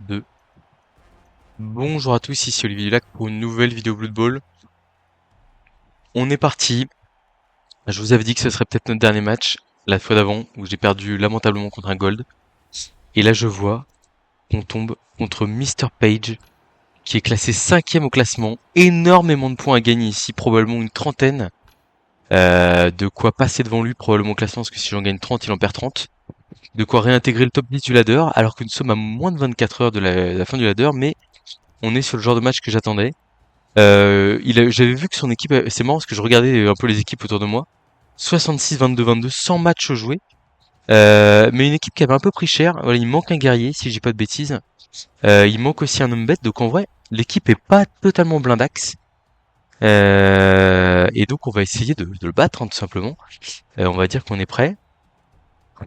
2. Bonjour à tous, ici Olivier Dulac pour une nouvelle vidéo Blood Bowl. On est parti. Je vous avais dit que ce serait peut-être notre dernier match, la fois d'avant, où j'ai perdu lamentablement contre un Gold. Et là, je vois qu'on tombe contre Mr. Page, qui est classé 5e au classement. Énormément de points à gagner ici, probablement une trentaine. De quoi passer devant lui probablement au classement, parce que si j'en gagne 30, il en perd 30. De quoi réintégrer le top 10 du ladder, alors que nous sommes à moins de 24 heures de la fin du ladder, mais on est sur le genre de match que j'attendais. J'avais vu que son équipe, c'est marrant parce que je regardais un peu les équipes autour de moi. 66, 22, 22, 100 matchs joués. Mais une équipe qui avait un peu pris cher. Voilà, il manque un guerrier, si j'ai pas de bêtises. Il manque aussi un homme bête. Donc en vrai, l'équipe est pas totalement blindax. Et donc on va essayer de le battre, hein, tout simplement. On va dire qu'on est prêt.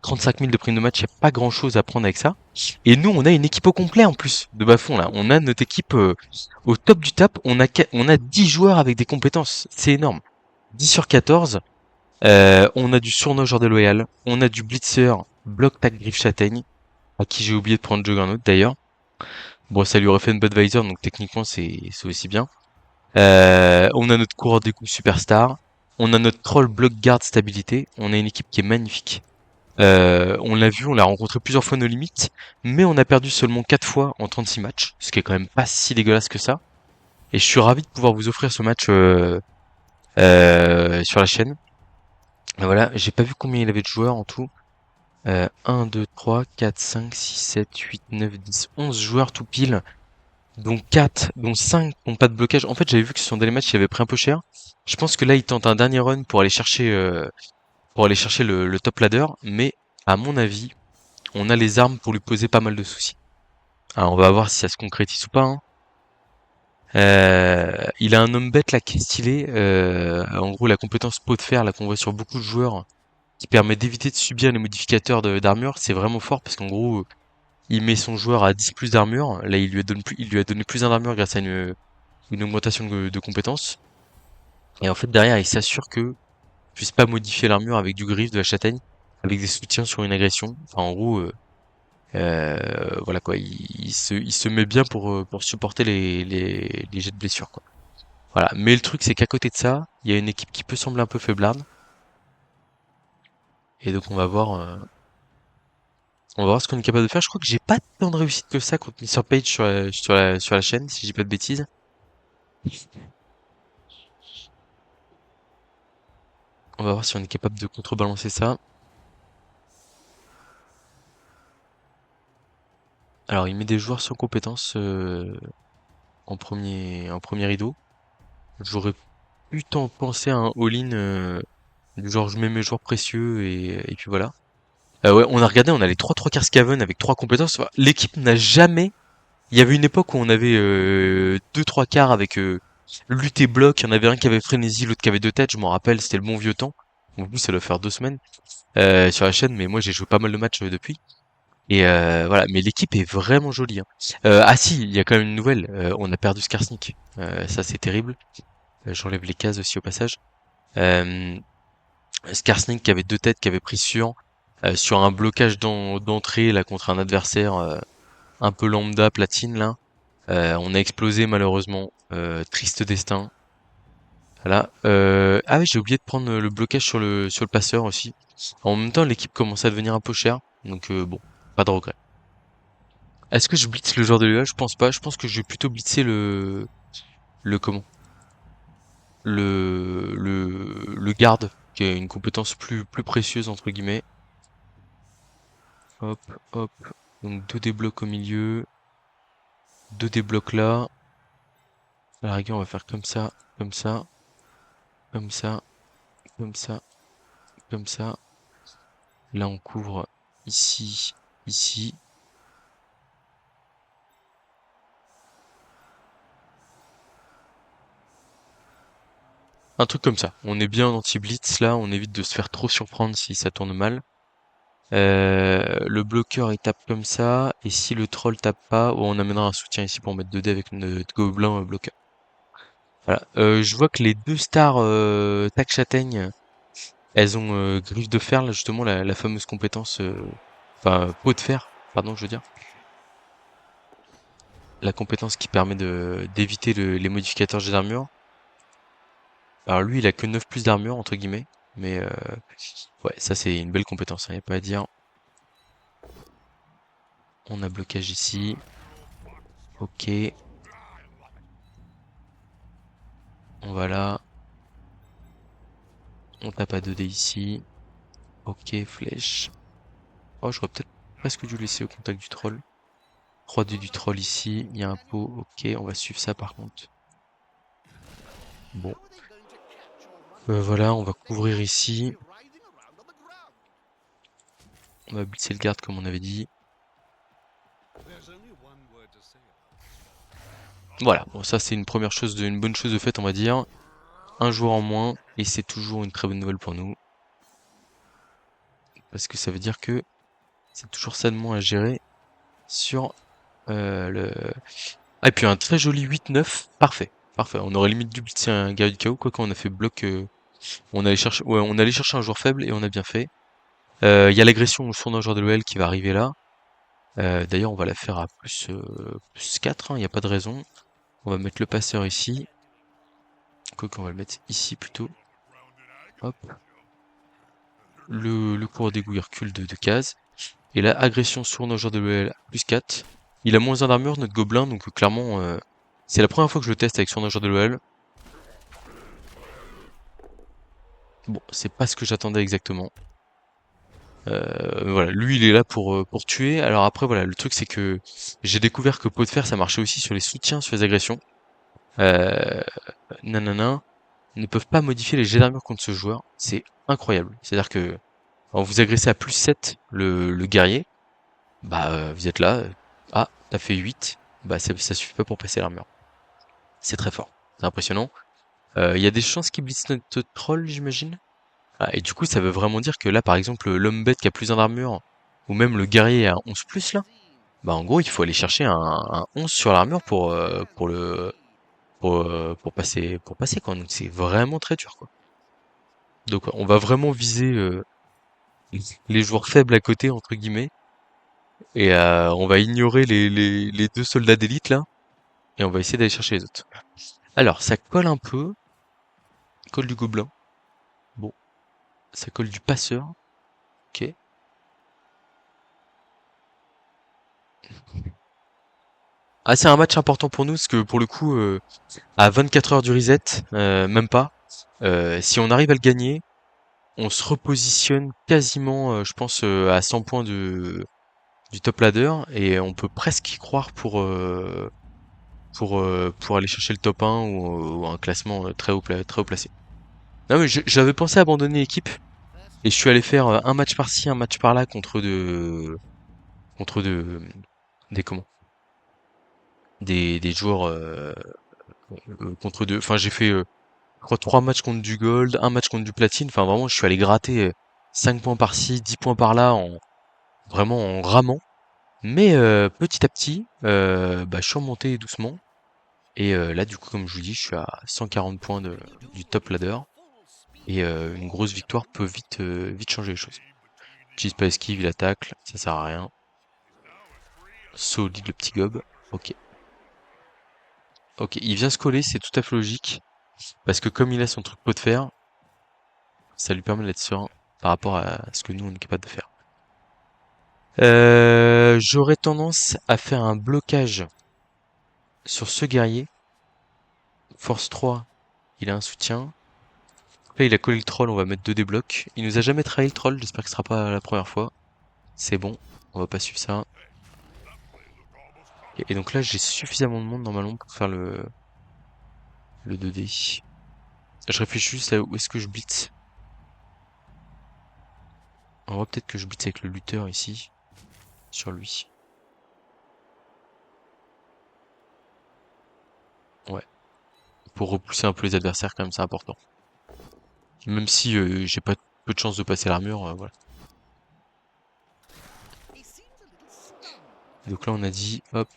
35 000 de prime de match, il n'y a pas grand chose à prendre avec ça. Et nous, on a une équipe au complet en plus de bas-fond là. On a notre équipe au top du top. On a 10 joueurs avec des compétences. C'est énorme. 10 sur 14. On a du sournageur déloyal. On a du blitzer, bloc tac griffe châtaigne. À qui j'ai oublié de prendre Juggernaut d'ailleurs. Bon, ça lui aurait fait une Budweiser, donc techniquement c'est aussi bien. On a notre coureur des coups superstar. On a notre troll bloc garde stabilité. On a une équipe qui est magnifique. On l'a vu, on l'a rencontré plusieurs fois nos limites, mais on a perdu seulement 4 fois en 36 matchs, ce qui est quand même pas si dégueulasse que ça. Et je suis ravi de pouvoir vous offrir ce match sur la chaîne. Et voilà, j'ai pas vu combien il avait de joueurs en tout. 1, 2, 3, 4, 5, 6, 7, 8, 9, 10, 11 joueurs tout pile, dont 4, dont 5 n'ont pas de blocage. En fait, j'avais vu que sur son dernier match, il avait pris un peu cher. Je pense que là, il tente un dernier run pour aller chercher le top ladder, mais à mon avis, on a les armes pour lui poser pas mal de soucis. Alors on va voir si ça se concrétise ou pas, hein. Il a un homme bête là qui est stylé. En gros, la compétence peau de fer là qu'on voit sur beaucoup de joueurs, qui permet d'éviter de subir les modificateurs d'armure, c'est vraiment fort parce qu'en gros, il met son joueur à 10 plus d'armure. Là, il lui a donné plus d'armure grâce à une augmentation de compétences. Et en fait, derrière, il s'assure que puisse pas modifier l'armure avec du griffe, de la châtaigne, avec des soutiens sur une agression. Enfin, en gros, voilà quoi, il se met bien pour supporter les jets de blessure quoi. Voilà. Mais le truc c'est qu'à côté de ça, il y a une équipe qui peut sembler un peu faiblarde. Et donc on va voir ce qu'on est capable de faire. Je crois que j'ai pas tant de réussite que ça contre Mr. Page sur la chaîne, si j'ai pas de bêtises. On va voir si on est capable de contrebalancer ça. Alors il met des joueurs sans compétences en premier rideau. J'aurais pu tant penser à un all-in du genre je mets mes joueurs précieux et puis voilà. Ouais, on a regardé, on a les trois quarts Skaven avec 3 compétences. Enfin, l'équipe n'a jamais. Il y avait une époque où on avait 2 3 quarts avec lutte et bloc. Il y en avait un qui avait frénésie, l'autre qui avait 2 têtes. Je m'en rappelle, c'était le bon vieux temps. En plus, ça doit faire 2 semaines sur la chaîne, mais moi j'ai joué pas mal de matchs depuis. Et voilà, mais l'équipe est vraiment jolie, hein. Ah si, il y a quand même une nouvelle. On a perdu Skarsnik. Ça c'est terrible. J'enlève les cases aussi au passage. Euh, Skarsnik qui avait 2 têtes, qui avait pris sur un blocage d'entrée là contre un adversaire un peu lambda platine là. On a explosé malheureusement. Triste destin. Voilà. Ah oui, j'ai oublié de prendre le blocage sur le passeur aussi. En même temps, l'équipe commence à devenir un peu chère, donc bon, pas de regret. Est-ce que je blitz le joueur de l'UA? Je pense pas. Je pense que je vais plutôt blitzer le comment? Le garde, qui a une compétence plus précieuse entre guillemets. Hop, hop. Donc deux déblocs au milieu, deux déblocs là. À la rigueur, on va faire comme ça, comme ça, comme ça, comme ça, comme ça. Là, on couvre ici, ici. Un truc comme ça. On est bien en anti-blitz là, on évite de se faire trop surprendre si ça tourne mal. Le bloqueur il tape comme ça, et si le troll tape pas, on amènera un soutien ici pour mettre 2 dés avec notre gobelin bloqueur. Voilà. Je vois que les 2 stars tac châtaigne, elles ont griffe de fer là justement la fameuse compétence, enfin peau de fer, pardon je veux dire. la compétence qui permet d'éviter les modificateurs jet d'armure. Alors lui, il a que 9 plus d'armure, entre guillemets. Mais ouais, ça c'est une belle compétence, hein, y a pas à dire. On a blocage ici. Ok. On va là. On tape à 2D ici. Ok, flèche. Oh, j'aurais peut-être presque dû laisser au contact du troll. 3D du troll ici. Il y a un pot. Ok, on va suivre ça par contre. Bon. Voilà, on va couvrir ici. On va blitzer le garde comme on avait dit. Voilà, bon ça c'est une première chose, une bonne chose de fait on va dire. Un joueur en moins, et c'est toujours une très bonne nouvelle pour nous. Parce que ça veut dire que c'est toujours ça de moins à gérer sur le... Ah et puis un très joli 8-9, parfait. Parfait, on aurait limite dû blitzer un guerrier du chaos, quoi quand on a fait bloc, on allait chercher, ouais, on allait chercher un joueur faible et on a bien fait. Il y a l'agression sur un joueur de l'OL qui va arriver là. D'ailleurs on va la faire à plus 4, il n'y a pas de raison. On va mettre le passeur ici. Quoi qu'on va le mettre ici plutôt. Hop. Le cours d'égout il recule de cases. Et là, agression sur nos joueurs de l'OL, plus 4. Il a moins 1 d'armure, notre gobelin, donc clairement, c'est la première fois que je le teste avec sur nos joueurs de l'OL. Bon, c'est pas ce que j'attendais exactement. Voilà, lui il est là pour tuer. Alors après, voilà, le truc c'est que j'ai découvert que pot de fer ça marchait aussi sur les soutiens, sur les agressions. Euh, Nanana, ne peuvent pas modifier les jets d'armure contre ce joueur. C'est incroyable. C'est-à-dire que quand vous agressez à plus 7 le guerrier, bah vous êtes là, ah, t'as fait 8, bah ça suffit pas pour passer l'armure. C'est très fort, c'est impressionnant. Il y a des chances qu'il blitz notre troll, j'imagine. Ah, et du coup, ça veut vraiment dire que là, par exemple, l'homme bête qui a plus 1 d'armure, ou même le guerrier à 11 plus là, bah en gros, il faut aller chercher un 11 sur l'armure pour passer quoi. Donc c'est vraiment très dur quoi. Donc on va vraiment viser les joueurs faibles à côté entre guillemets, et on va ignorer les deux soldats d'élite là, et on va essayer d'aller chercher les autres. Alors, ça colle un peu, colle du gobelin. Bon, ça colle du passeur. Ok. Ah, c'est un match important pour nous, parce que pour le coup, à 24 heures du reset, même pas, si on arrive à le gagner, on se repositionne quasiment, je pense, à 100 points du top ladder, et on peut presque y croire pour aller chercher le top 1 ou un classement très haut placé. Non mais j'avais pensé abandonner l'équipe, et je suis allé faire un match par-ci, un match par-là contre des comment? Des joueurs contre deux. Enfin, j'ai fait je crois 3 matchs contre du gold, un match contre du platine. Enfin, vraiment, je suis allé gratter 5 points par-ci, 10 points par-là, vraiment en ramant. Mais petit à petit, bah, je suis remonté doucement. Et là, du coup, comme je vous dis, je suis à 140 points du top ladder. Et une grosse victoire peut vite changer les choses. J'utilise pas esquive, il attaque, ça sert à rien. Solide le petit gob. Ok. Ok, il vient se coller, c'est tout à fait logique. Parce que comme il a son truc pot de fer, ça lui permet d'être serein par rapport à ce que nous on est capable de faire. J'aurais tendance à faire un blocage sur ce guerrier. Force 3, il a un soutien. Là il a collé le troll, on va mettre 2 déblocs. Il nous a jamais trahi le troll, j'espère que ce sera pas la première fois. C'est bon, on va pas suivre ça. Et donc là j'ai suffisamment de monde normalement pour faire le 2D. Je réfléchis juste à où est-ce que je blitz. On va peut-être que je blitz avec le lutteur ici, sur lui. Ouais, pour repousser un peu les adversaires quand même, c'est important. Même si j'ai pas peu de chance de passer l'armure, voilà. Donc là on a dit, hop,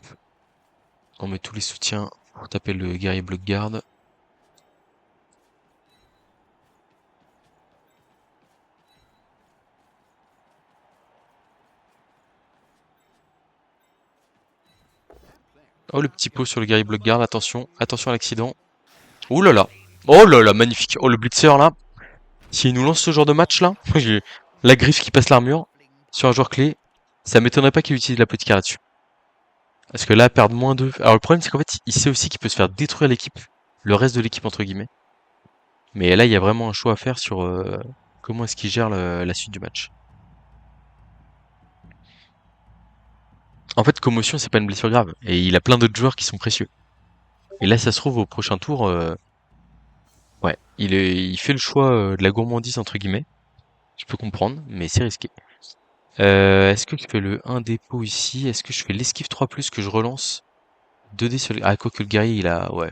on met tous les soutiens pour taper le guerrier bloc garde. Oh, le petit pot sur le guerrier bloc garde, attention, attention à l'accident. Ouh là là. Oh là là, magnifique. Oh, le blitzer là. S'il nous lance ce genre de match là, j'ai la griffe qui passe l'armure sur un joueur clé, ça m'étonnerait pas qu'il utilise l'apothicaire là-dessus. Parce que là, perdre moins 2. Alors le problème c'est qu'en fait, il sait aussi qu'il peut se faire détruire l'équipe, le reste de l'équipe entre guillemets. Mais là, il y a vraiment un choix à faire sur comment est-ce qu'il gère la suite du match. En fait, commotion, c'est pas une blessure grave. Et il a plein d'autres joueurs qui sont précieux. Et là, ça se trouve, au prochain tour, ouais, il fait le choix de la gourmandise, entre guillemets. Je peux comprendre, mais c'est risqué. Est-ce que je fais le 1 dépôt ici? Est-ce que je fais l'esquive 3+, que je relance 2 dés sur le... Ah, quoi que le guerrier, il a... Ouais,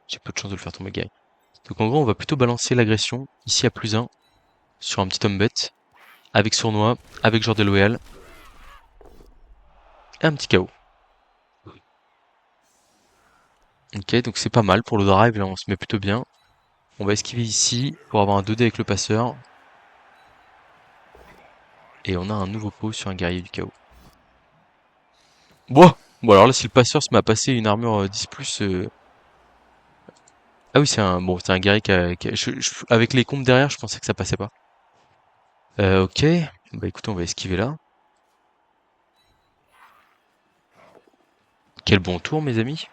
j'ai peu de chance de le faire tomber, le guerrier. Donc en gros, on va plutôt balancer l'agression, ici à +1, sur un petit homme bête, avec sournois, avec genre de loyal, et un petit KO. Ok, donc c'est pas mal pour le drive, là on se met plutôt bien. On va esquiver ici pour avoir un 2D avec le passeur. Et on a un nouveau pot sur un guerrier du chaos. Bon, bon alors là si le passeur se met à passer une armure 10+... Ah oui c'est un bon c'est un guerrier avec les combes derrière je pensais que ça passait pas. Ok, bah écoutez on va esquiver là. Quel bon tour mes amis.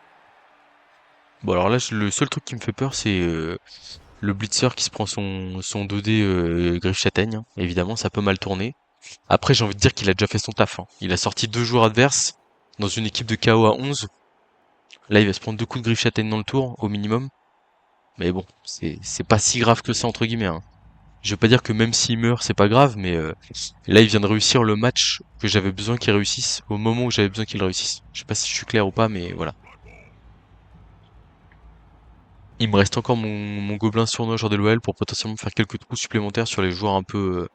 Bon alors là le seul truc qui me fait peur c'est le blitzer qui se prend son 2D griffe châtaigne, hein. Évidemment ça peut mal tourner. Après j'ai envie de dire qu'il a déjà fait son taf, hein. Il a sorti 2 joueurs adverses dans une équipe de KO à 11. Là il va se prendre 2 coups de griffe châtaigne dans le tour au minimum. Mais bon, c'est pas si grave que ça entre guillemets, hein. Je veux pas dire que même s'il meurt, c'est pas grave, mais là il vient de réussir le match que j'avais besoin qu'il réussisse au moment où j'avais besoin qu'il réussisse. Je sais pas si je suis clair ou pas, mais voilà. Il me reste encore mon gobelin sournois genre de l'OL pour potentiellement faire quelques trous supplémentaires sur les joueurs un peu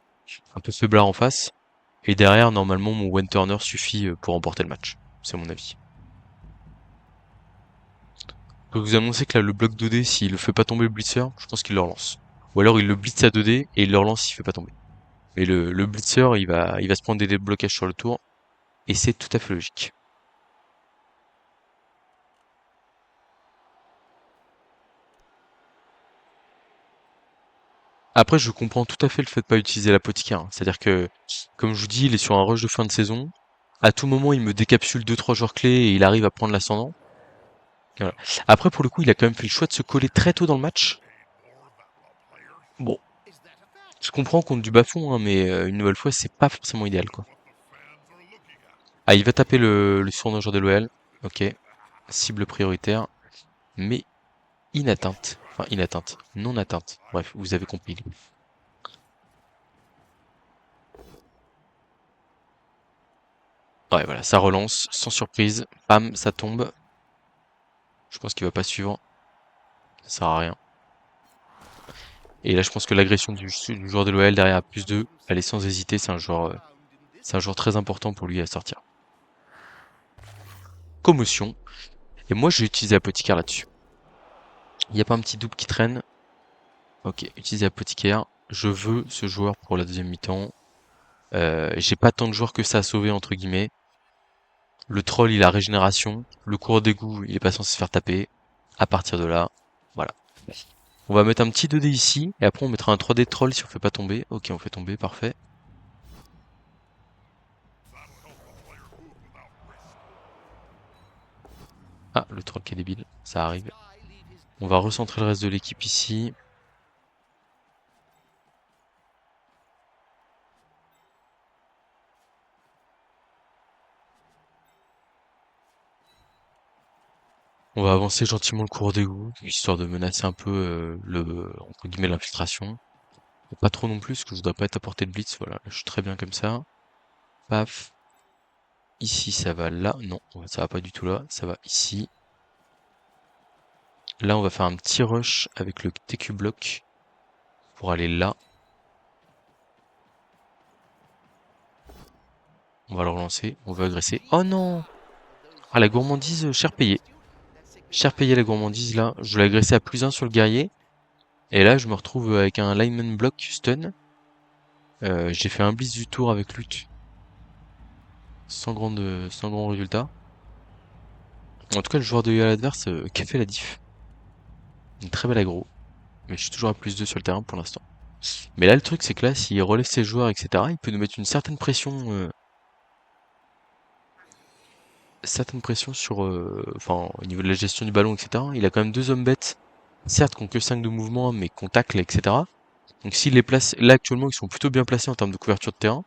faiblards en face. Et derrière, normalement, mon one turner suffit pour remporter le match. C'est mon avis. Je peux vous annoncer que là, le bloc 2D, s'il le fait pas tomber le blitzer, je pense qu'il le relance. Ou alors il le blitz à 2D et il le relance s'il fait pas tomber. Mais le blitzer, il va se prendre des déblocages sur le tour, et c'est tout à fait logique. Après, je comprends tout à fait le fait de pas utiliser l'apothicaire, hein. C'est-à-dire que, comme je vous dis, il est sur un rush de fin de saison. À tout moment, il me décapsule deux trois joueurs clés et il arrive à prendre l'ascendant. Voilà. Après, pour le coup, il a quand même fait le choix de se coller très tôt dans le match. Bon, je comprends contre du bas-fond, hein, mais une nouvelle fois, c'est pas forcément idéal, quoi. Ah, il va taper le surnageeur de l'OL. Ok. Cible prioritaire. Mais inatteinte. Enfin, inatteinte. Non atteinte. Bref, vous avez compris. Ouais, voilà, ça relance, sans surprise. Bam, ça tombe. Je pense qu'il va pas suivre. Ça sert à rien. Et là, je pense que l'agression du joueur de l'OL derrière à +2, elle est sans hésiter. C'est un joueur très important pour lui à sortir. Commotion. Et moi, j'ai utilisé Apothicaire là-dessus. Il n'y a pas un petit double qui traîne. Ok, utiliser Apothicaire. Je veux ce joueur pour la deuxième mi-temps. J'ai pas tant de joueurs que ça à sauver, entre guillemets. Le troll, il a régénération. Le cours d'égout, il est pas censé se faire taper. À partir de là, voilà. On va mettre un petit 2D ici. Et après, on mettra un 3D de troll si on fait pas tomber. Ok, on fait tomber, parfait. Ah, le troll qui est débile. Ça arrive. On va recentrer le reste de l'équipe ici. On va avancer gentiment le cours d'égout, histoire de menacer un peu entre guillemets, l'infiltration. Pas trop non plus, parce que je voudrais pas être à portée de blitz. Voilà, je suis très bien comme ça. Paf. Ici, ça va là. Non, ça va pas du tout là. Ça va ici. Là, on va faire un petit rush avec le TQ bloc pour aller là. On va le relancer. On va agresser. Oh non! Ah, la gourmandise, cher payé. Cher payé la gourmandise là. Je l'ai agressé à +1 sur le guerrier. Et là, je me retrouve avec un lineman block stun. J'ai fait un blitz du tour avec lutte. Sans grand résultat. En tout cas, le joueur de l'adverse qui a fait la diff. Une très belle aggro. Mais je suis toujours à +2 sur le terrain pour l'instant. Mais là, le truc, c'est que là, s'il relève ses joueurs, etc., il peut nous mettre une certaine pression sur, enfin, au niveau de la gestion du ballon, etc. Il a quand même deux hommes bêtes, certes, qui ont que 5 de mouvement, mais qu'on tacle, etc. Donc s'il les place, là, actuellement, ils sont plutôt bien placés en termes de couverture de terrain.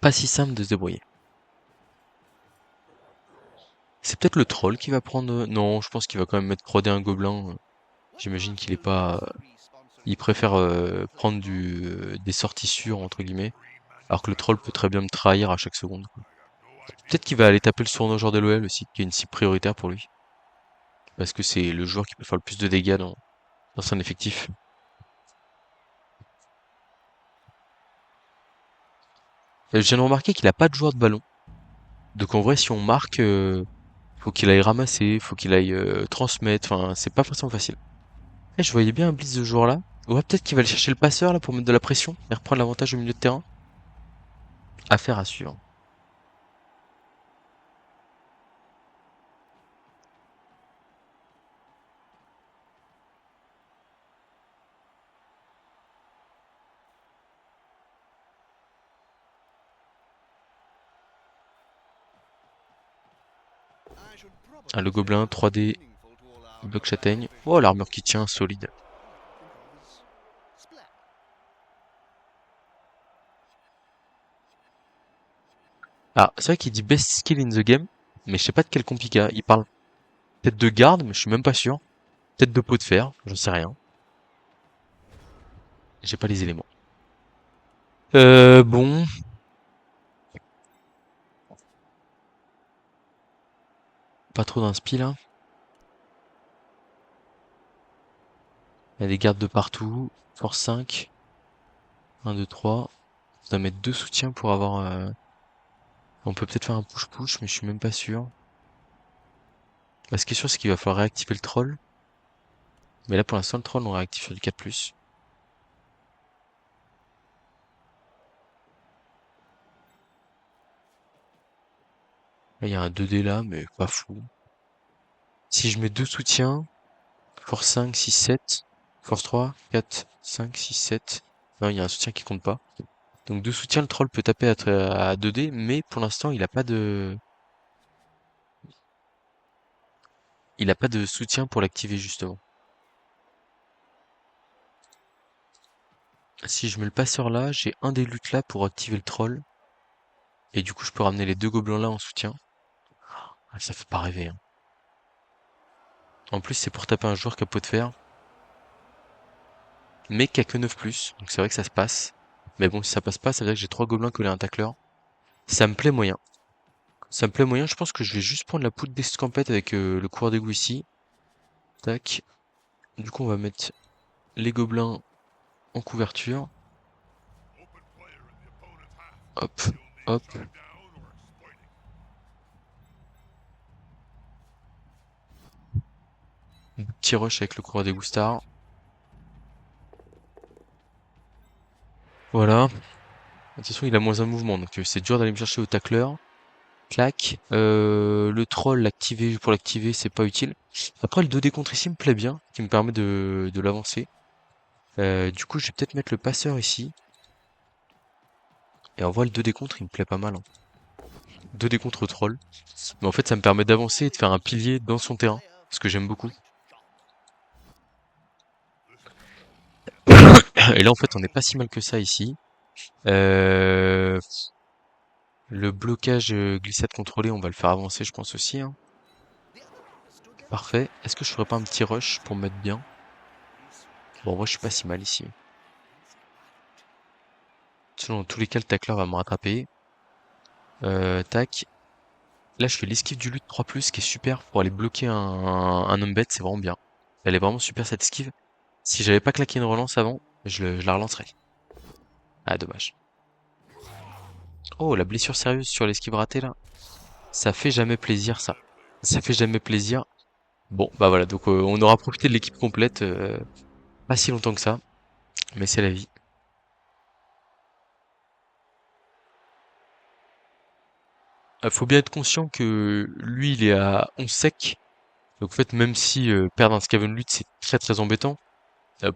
Pas si simple de se débrouiller. C'est peut-être le troll qui va prendre... Non, je pense qu'il va quand même mettre proder un gobelin. J'imagine qu'il est pas... Il préfère prendre des sorties sûres, entre guillemets. Alors que le troll peut très bien me trahir à chaque seconde, quoi. Peut-être qu'il va aller taper le sournois joueur de l'OL aussi, qui est une cible prioritaire pour lui. Parce que c'est le joueur qui peut faire le plus de dégâts dans son effectif. Je viens de remarquer qu'il a pas de joueur de ballon. Donc en vrai, si on marque, faut qu'il aille ramasser, faut qu'il aille transmettre. Enfin, c'est pas forcément facile. Et je voyais bien un blitz de ce joueur-là. Ouais, peut-être qu'il va aller chercher le passeur là pour mettre de la pression et reprendre l'avantage au milieu de terrain. Affaire à suivre. Ah, le gobelin 3D, bloc châtaigne. Oh, l'armure qui tient, solide. Ah, c'est vrai qu'il dit best skill in the game, mais je sais pas de quel compliqué. Il parle peut-être de garde, mais je suis même pas sûr. Peut-être de pot de fer, j'en sais rien. J'ai pas les éléments. Bon, pas trop d'inspi là. Il y a des gardes de partout. Force 5. 1, 2, 3. On doit mettre deux soutiens pour avoir... On peut peut-être faire un push-push, mais je suis même pas sûr. Bah, ce qui est sûr, c'est qu'il va falloir réactiver le troll. Mais là, pour l'instant, le troll, on réactive sur du 4+. Là, il y a un 2D là, mais pas fou. Si je mets deux soutiens, force 5, 6, 7, force 3, 4, 5, 6, 7. Non, il y a un soutien qui compte pas. Donc deux soutiens, le troll peut taper à 2D, mais pour l'instant, il a pas de soutien pour l'activer justement. Si je mets le passeur là, j'ai un des luttes là pour activer le troll. Et du coup, je peux ramener les deux gobelins là en soutien. Ah, ça fait pas rêver, hein. En plus, c'est pour taper un joueur qui a pot de fer, mais qui a que 9+. Donc c'est vrai que ça se passe. Mais bon, si ça passe pas, ça veut dire que j'ai trois gobelins collés à un tacleur. Ça me plaît moyen. Ça me plaît moyen, je pense que je vais juste prendre la poudre d'escampette avec le coureur d'égout ici. Tac. Du coup, on va mettre les gobelins en couverture. Hop, hop. Petit rush avec le coureur d'égout star. Voilà. De toute façon, il a moins un mouvement, donc c'est dur d'aller me chercher au tacleur. Clac. Le troll, pour l'activer, c'est pas utile. Après, le 2D contre ici me plaît bien, qui me permet de l'avancer. Du coup, je vais peut-être mettre le passeur ici. Et en vrai, le 2D contre, il me plaît pas mal, hein. 2D contre troll. Mais en fait, ça me permet d'avancer et de faire un pilier dans son terrain. Ce que j'aime beaucoup. Et là, en fait, on n'est pas si mal que ça ici. Euh, le blocage glissade contrôlée, on va le faire avancer, je pense aussi, hein. Parfait. Est-ce que je ferais pas un petit rush pour me mettre bien? Bon, moi, je suis pas si mal ici. Sinon, dans tous les cas, le tacleur va me rattraper. Tac. Là, je fais l'esquive du lutte 3+, qui est super pour aller bloquer un homme bête, c'est vraiment bien. Elle est vraiment super cette esquive. Si j'avais pas claqué une relance avant, je la relancerais. Ah, dommage. Oh, la blessure sérieuse sur l'esquive ratée, là. Ça fait jamais plaisir, ça. Ça fait jamais plaisir. Bon, bah voilà, donc on aura profité de l'équipe complète, pas si longtemps que ça, mais c'est la vie. Faut bien être conscient que lui, il est à 11 sec. Donc en fait, même si perdre un Skaven Loot, c'est très très embêtant,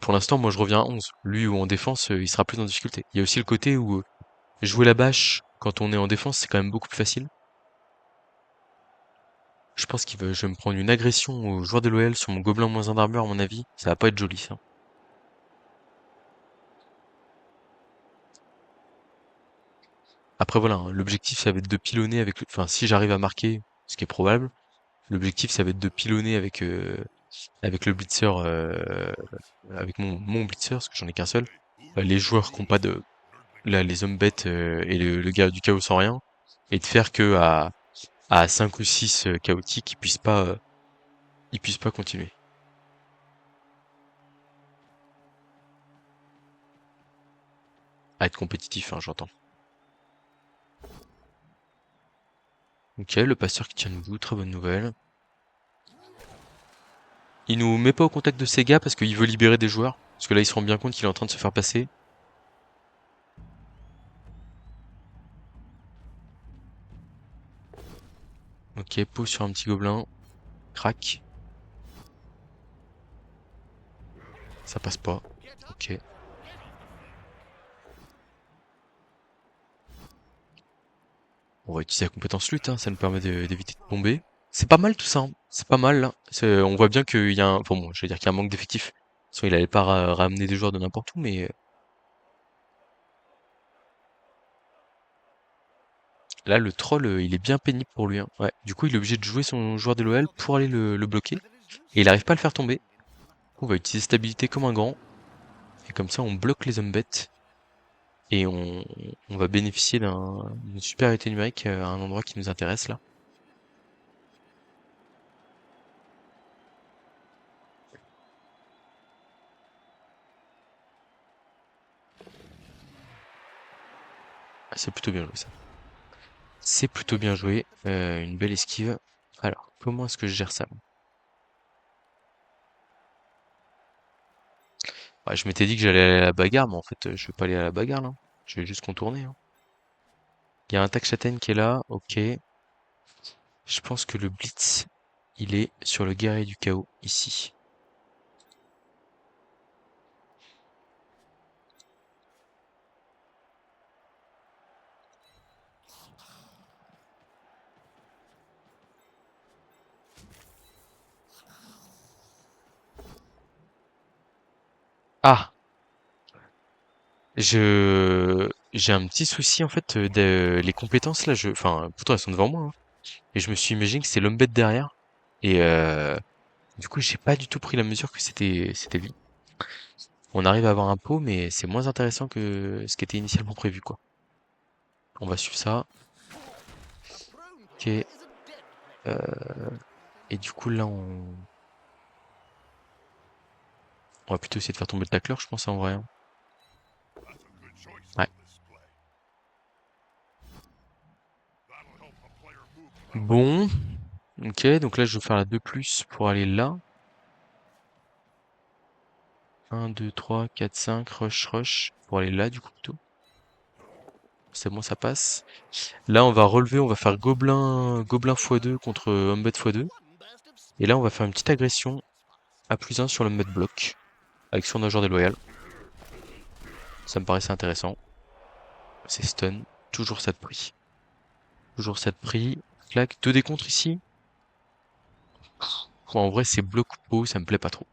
pour l'instant, moi je reviens à 11. Lui, ou en défense, il sera plus en difficulté. Il y a aussi le côté où jouer la bâche quand on est en défense, c'est quand même beaucoup plus facile. Je pense je vais me prendre une agression au joueur de l'OL sur mon gobelin moins 1 d'armure, à mon avis. Ça va pas être joli, ça. Après voilà, hein, l'objectif ça va être de pilonner avec enfin si j'arrive à marquer, ce qui est probable, l'objectif ça va être de pilonner avec le blitzer avec mon blitzer parce que j'en ai qu'un seul. Les joueurs qui ont pas de là les hommes bêtes et le gars du chaos sans rien et de faire que à 5 ou 6 chaotiques, ils puissent pas continuer. À être compétitif, hein, j'entends. Ok, le passeur qui tient debout, très bonne nouvelle. Il nous met pas au contact de ses gars parce qu'il veut libérer des joueurs. Parce que là, il se rend bien compte qu'il est en train de se faire passer. Ok, pause sur un petit gobelin. Crac. Ça passe pas. Ok. On va utiliser la compétence lutte, hein, ça nous permet d'éviter de tomber. C'est pas mal tout ça, hein. C'est pas mal là. On voit bien qu'il y a un. Bon, je vais dire qu'il y a un manque d'effectifs. Soit il allait pas ramener des joueurs de n'importe où, mais là le troll il est bien pénible pour lui, hein. Ouais. Du coup il est obligé de jouer son joueur de l'OL pour aller le bloquer. Et il arrive pas à le faire tomber. On va utiliser stabilité comme un grand. Et comme ça on bloque les hommes bêtes. Et on va bénéficier d'une supériorité numérique à un endroit qui nous intéresse là. Ah, c'est plutôt bien joué ça. C'est plutôt bien joué. Une belle esquive. Alors, comment est-ce que je gère ça? Ouais, je m'étais dit que j'allais aller à la bagarre, mais en fait, je vais pas aller à la bagarre là. Je vais juste contourner, hein. Il y a un tac châtaigne qui est là, ok. Je pense que le blitz, il est sur le guerrier du chaos, ici. Ah! J'ai un petit souci en fait les compétences là, enfin pourtant elles sont devant moi, hein. Et je me suis imaginé que c'est l'homme bête derrière. Et du coup j'ai pas du tout pris la mesure que c'était lui. On arrive à avoir un pot, mais c'est moins intéressant que ce qui était initialement prévu, quoi. On va suivre ça. Ok. Et du coup, là, on va plutôt essayer de faire tomber le tacleur, je pense, en vrai, hein. Ouais. Bon. Ok, donc là, je vais faire la 2+ pour aller là. 1, 2, 3, 4, 5, rush, rush. Pour aller là, du coup, plutôt. C'est bon, ça passe. Là, on va relever, on va faire gobelin x2 contre homme x2. Et là, on va faire une petite agression à +1 sur le mode bloc. Avec son nageur déloyal. Ça me paraissait intéressant. C'est stun. Toujours ça de prix. Toujours ça de prix. Clac. 2 décontres ici. Bon, en vrai, c'est bloc haut, ça me plaît pas trop.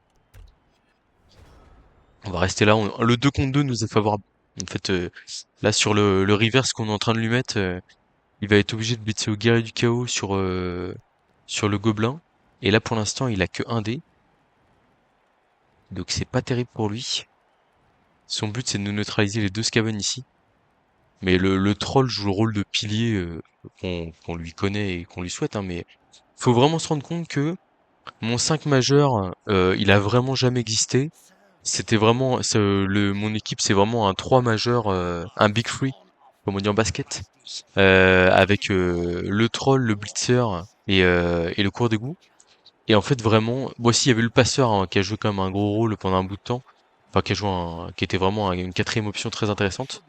On va rester là. Le 2 contre 2 nous est favorable. En fait, là, sur le reverse qu'on est en train de lui mettre, il va être obligé de blitzer au guerrier du chaos sur le gobelin. Et là, pour l'instant, il a que 1 dé. Donc, c'est pas terrible pour lui. Son but, c'est de nous neutraliser les 2 Skaven ici. Mais le troll joue le rôle de pilier qu'on lui connaît et qu'on lui souhaite, hein, mais faut vraiment se rendre compte que mon 5 majeur, il a vraiment jamais existé. C'était vraiment mon équipe, c'est vraiment un 3 majeur, un big free, comme on dit en basket, avec le troll, le blitzer et le cours d'égout. Et en fait vraiment, bon aussi il y avait le passeur hein, qui a joué quand même un gros rôle pendant un bout de temps, enfin qui était vraiment une quatrième option très intéressante.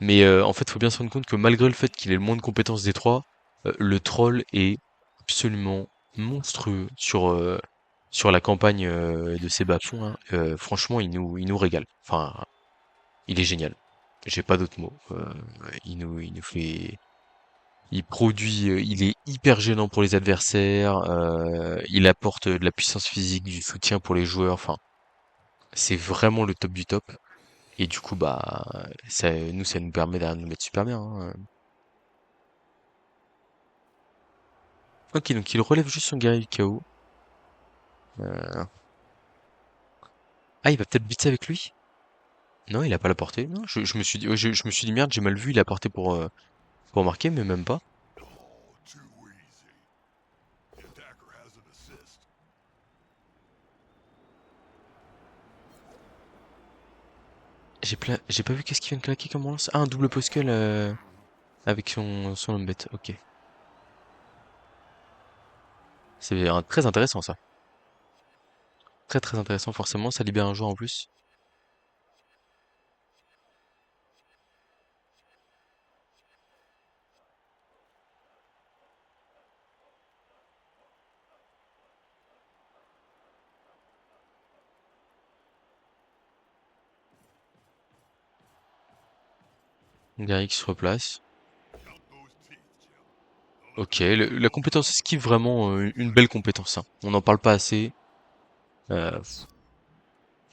Mais en fait, faut bien se rendre compte que malgré le fait qu'il ait le moins de compétences des trois, Le troll est absolument monstrueux sur la campagne de ces bas-fonds, hein. Franchement, il nous régale. Enfin, il est génial. J'ai pas d'autres mots. Il nous fait, il produit, il est hyper gênant pour les adversaires. Il apporte de la puissance physique, du soutien pour les joueurs. Enfin, c'est vraiment le top du top. Et du coup, bah, ça nous permet de nous mettre super bien, hein. Ok, donc il relève juste son guerrier du chaos. Euh, Ah, il va peut-être blitzer avec lui? Non, il a pas la portée. Non, je me suis dit, ouais, je me suis dit merde, j'ai mal vu, il a porté pour marquer, mais même pas. J'ai pas vu qu'est-ce qu'il vient de claquer comme lance. Ah, un double poskel avec son homme bête. Ok. C'est très intéressant ça. Très très intéressant, forcément, ça libère un joueur en plus. Garrick se replace. Ok, la compétence esquive, vraiment une belle compétence, hein. On n'en parle pas assez. Euh,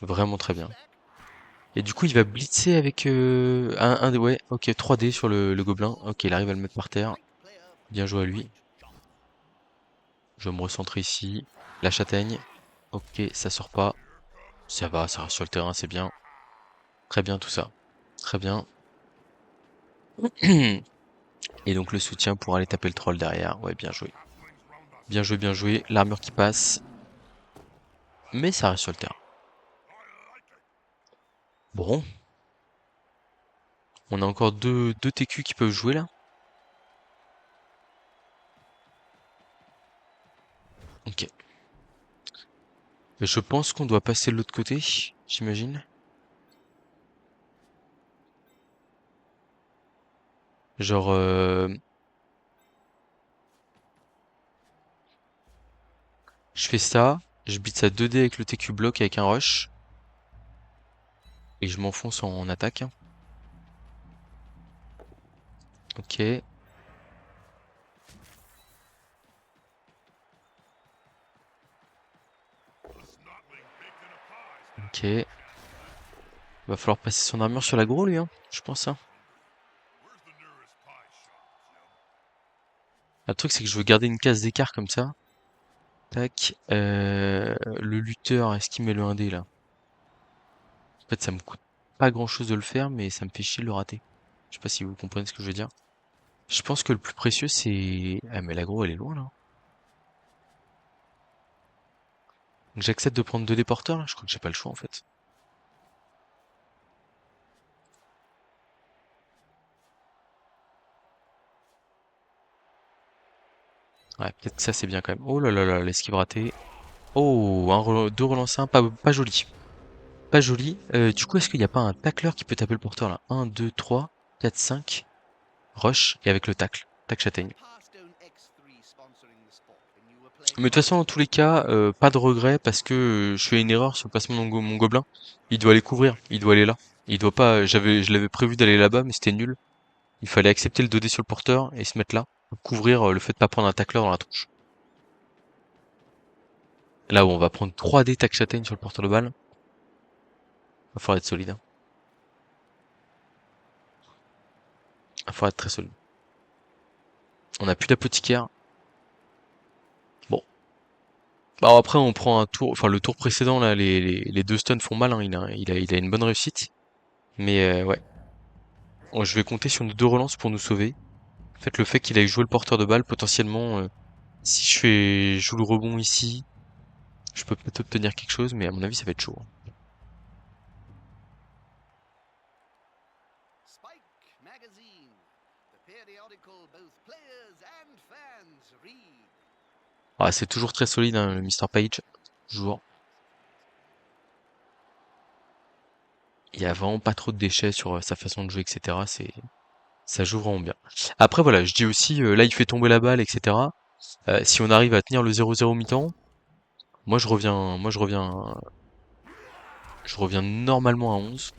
Vraiment très bien. Et du coup, il va blitzer avec ouais, ok, 3D sur le gobelin. Ok, il arrive à le mettre par terre. Bien joué à lui. Je vais me recentrer ici. La châtaigne. Ok, ça sort pas. Ça va, ça reste sur le terrain, c'est bien. Très bien tout ça. Très bien. Et donc le soutien pour aller taper le troll derrière. Ouais, bien joué. Bien joué, bien joué. L'armure qui passe. Mais ça reste sur le terrain. Bon. On a encore deux TQ qui peuvent jouer là. Ok. Je pense qu'on doit passer de l'autre côté, j'imagine. Genre, je fais ça, je bute ça 2D avec le TQ bloc avec un rush, et je m'enfonce en attaque. Ok, ok. Va falloir passer son armure sur l'aggro lui, hein, je pense, hein. Le truc c'est que je veux garder une case d'écart comme ça. Tac. Le lutteur, est-ce qu'il met le 1D là? En fait, ça me coûte pas grand-chose de le faire, mais ça me fait chier de le rater. Je sais pas si vous comprenez ce que je veux dire. Je pense que le plus précieux c'est... Ah mais l'aggro elle est loin là. Donc j'accepte de prendre deux déporteurs là, je crois que j'ai pas le choix en fait. Ouais, peut-être ça c'est bien quand même. Oh là là là, l'esquive ratée. Oh, deux relancés, un, pas joli. Pas joli. Du coup, est-ce qu'il n'y a pas un tacleur qui peut taper le porteur là? Un, 2, 3, 4, 5. Rush et avec le tacle. Tac châtaigne. Mais de toute façon, dans tous les cas, pas de regret parce que je fais une erreur sur le placement de mon gobelin. Il doit aller couvrir, il doit aller là. Il doit pas. Je l'avais prévu d'aller là-bas, mais c'était nul. Il fallait accepter le 2D sur le porteur et se mettre là. Pour couvrir le fait de pas prendre un tacleur dans la touche. Là où on va prendre 3D tac châtaigne sur le porteur de balle. Va falloir être solide, hein. Va falloir être très solide. On a plus d'apothicaire. Bon. Bah après on prend un tour. Enfin le tour précédent là, les deux stuns font mal, hein. Il a une bonne réussite. Mais ouais. Oh, je vais compter sur nos deux relances pour nous sauver. En fait, le fait qu'il aille jouer le porteur de balle, potentiellement, si je joue le rebond ici, je peux peut-être obtenir quelque chose, mais à mon avis, ça va être chaud, hein. Ah, c'est toujours très solide, hein, le Mr. Page. Toujours. Il y a vraiment pas trop de déchets sur sa façon de jouer, etc. Ça joue vraiment bien. Après voilà, je dis aussi, là il fait tomber la balle, etc. Si on arrive à tenir le 0-0 mi-temps, je reviens normalement à 11,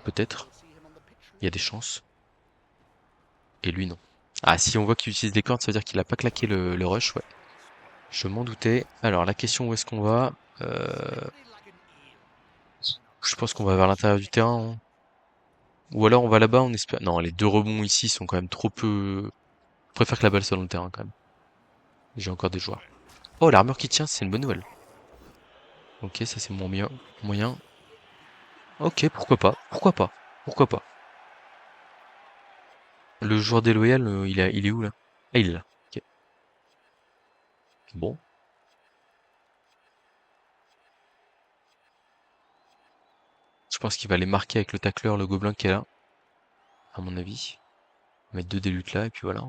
peut-être. Il y a des chances. Et lui non. Ah, si on voit qu'il utilise des cordes, ça veut dire qu'il a pas claqué le rush, ouais. Je m'en doutais. Alors la question, où est-ce qu'on va? Je pense qu'on va vers l'intérieur du terrain, hein. Ou alors on va là-bas, on espère. Non, les deux rebonds ici sont quand même trop peu. Je préfère que la balle soit dans le terrain quand même. J'ai encore des joueurs. Oh, l'armure qui tient, c'est une bonne nouvelle. Ok, ça c'est mon moyen. Moyen. Ok, pourquoi pas. Pourquoi pas. Pourquoi pas. Le joueur déloyal, il est où là? Ah, il est là. Ok. Bon. Je pense qu'il va les marquer avec le tacleur, le gobelin qui est là, à mon avis. Mettre deux luttes là, et puis voilà.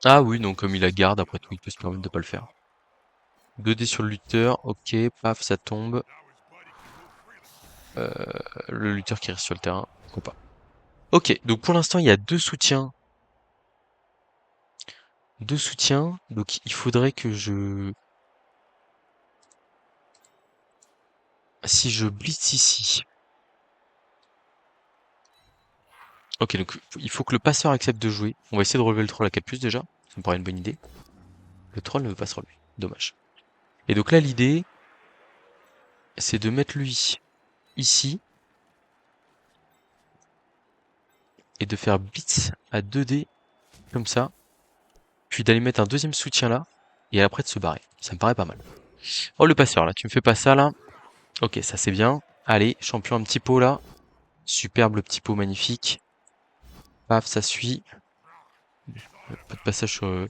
Ah oui, donc comme il a garde, après tout, il peut se permettre de pas le faire. 2 dés sur le lutteur, ok, paf, ça tombe. Euh, le lutteur qui reste sur le terrain, pourquoi pas. Ok, donc pour l'instant, il y a deux soutiens. Deux soutiens, donc il faudrait que je... Si je blitz ici... Ok, donc il faut que le passeur accepte de jouer. On va essayer de relever le troll à 4+, déjà. Ça me paraît une bonne idée. Le troll ne veut pas se relever. Dommage. Et donc là, l'idée, c'est de mettre lui ici et de faire blitz à 2 dés comme ça, puis d'aller mettre un deuxième soutien là, et après de se barrer. Ça me paraît pas mal. Oh, le passeur là, tu me fais pas ça là. Ok, ça c'est bien. Allez, champion, un petit pot là. Superbe le petit pot, magnifique. Paf, ça suit. Pas de passage sur...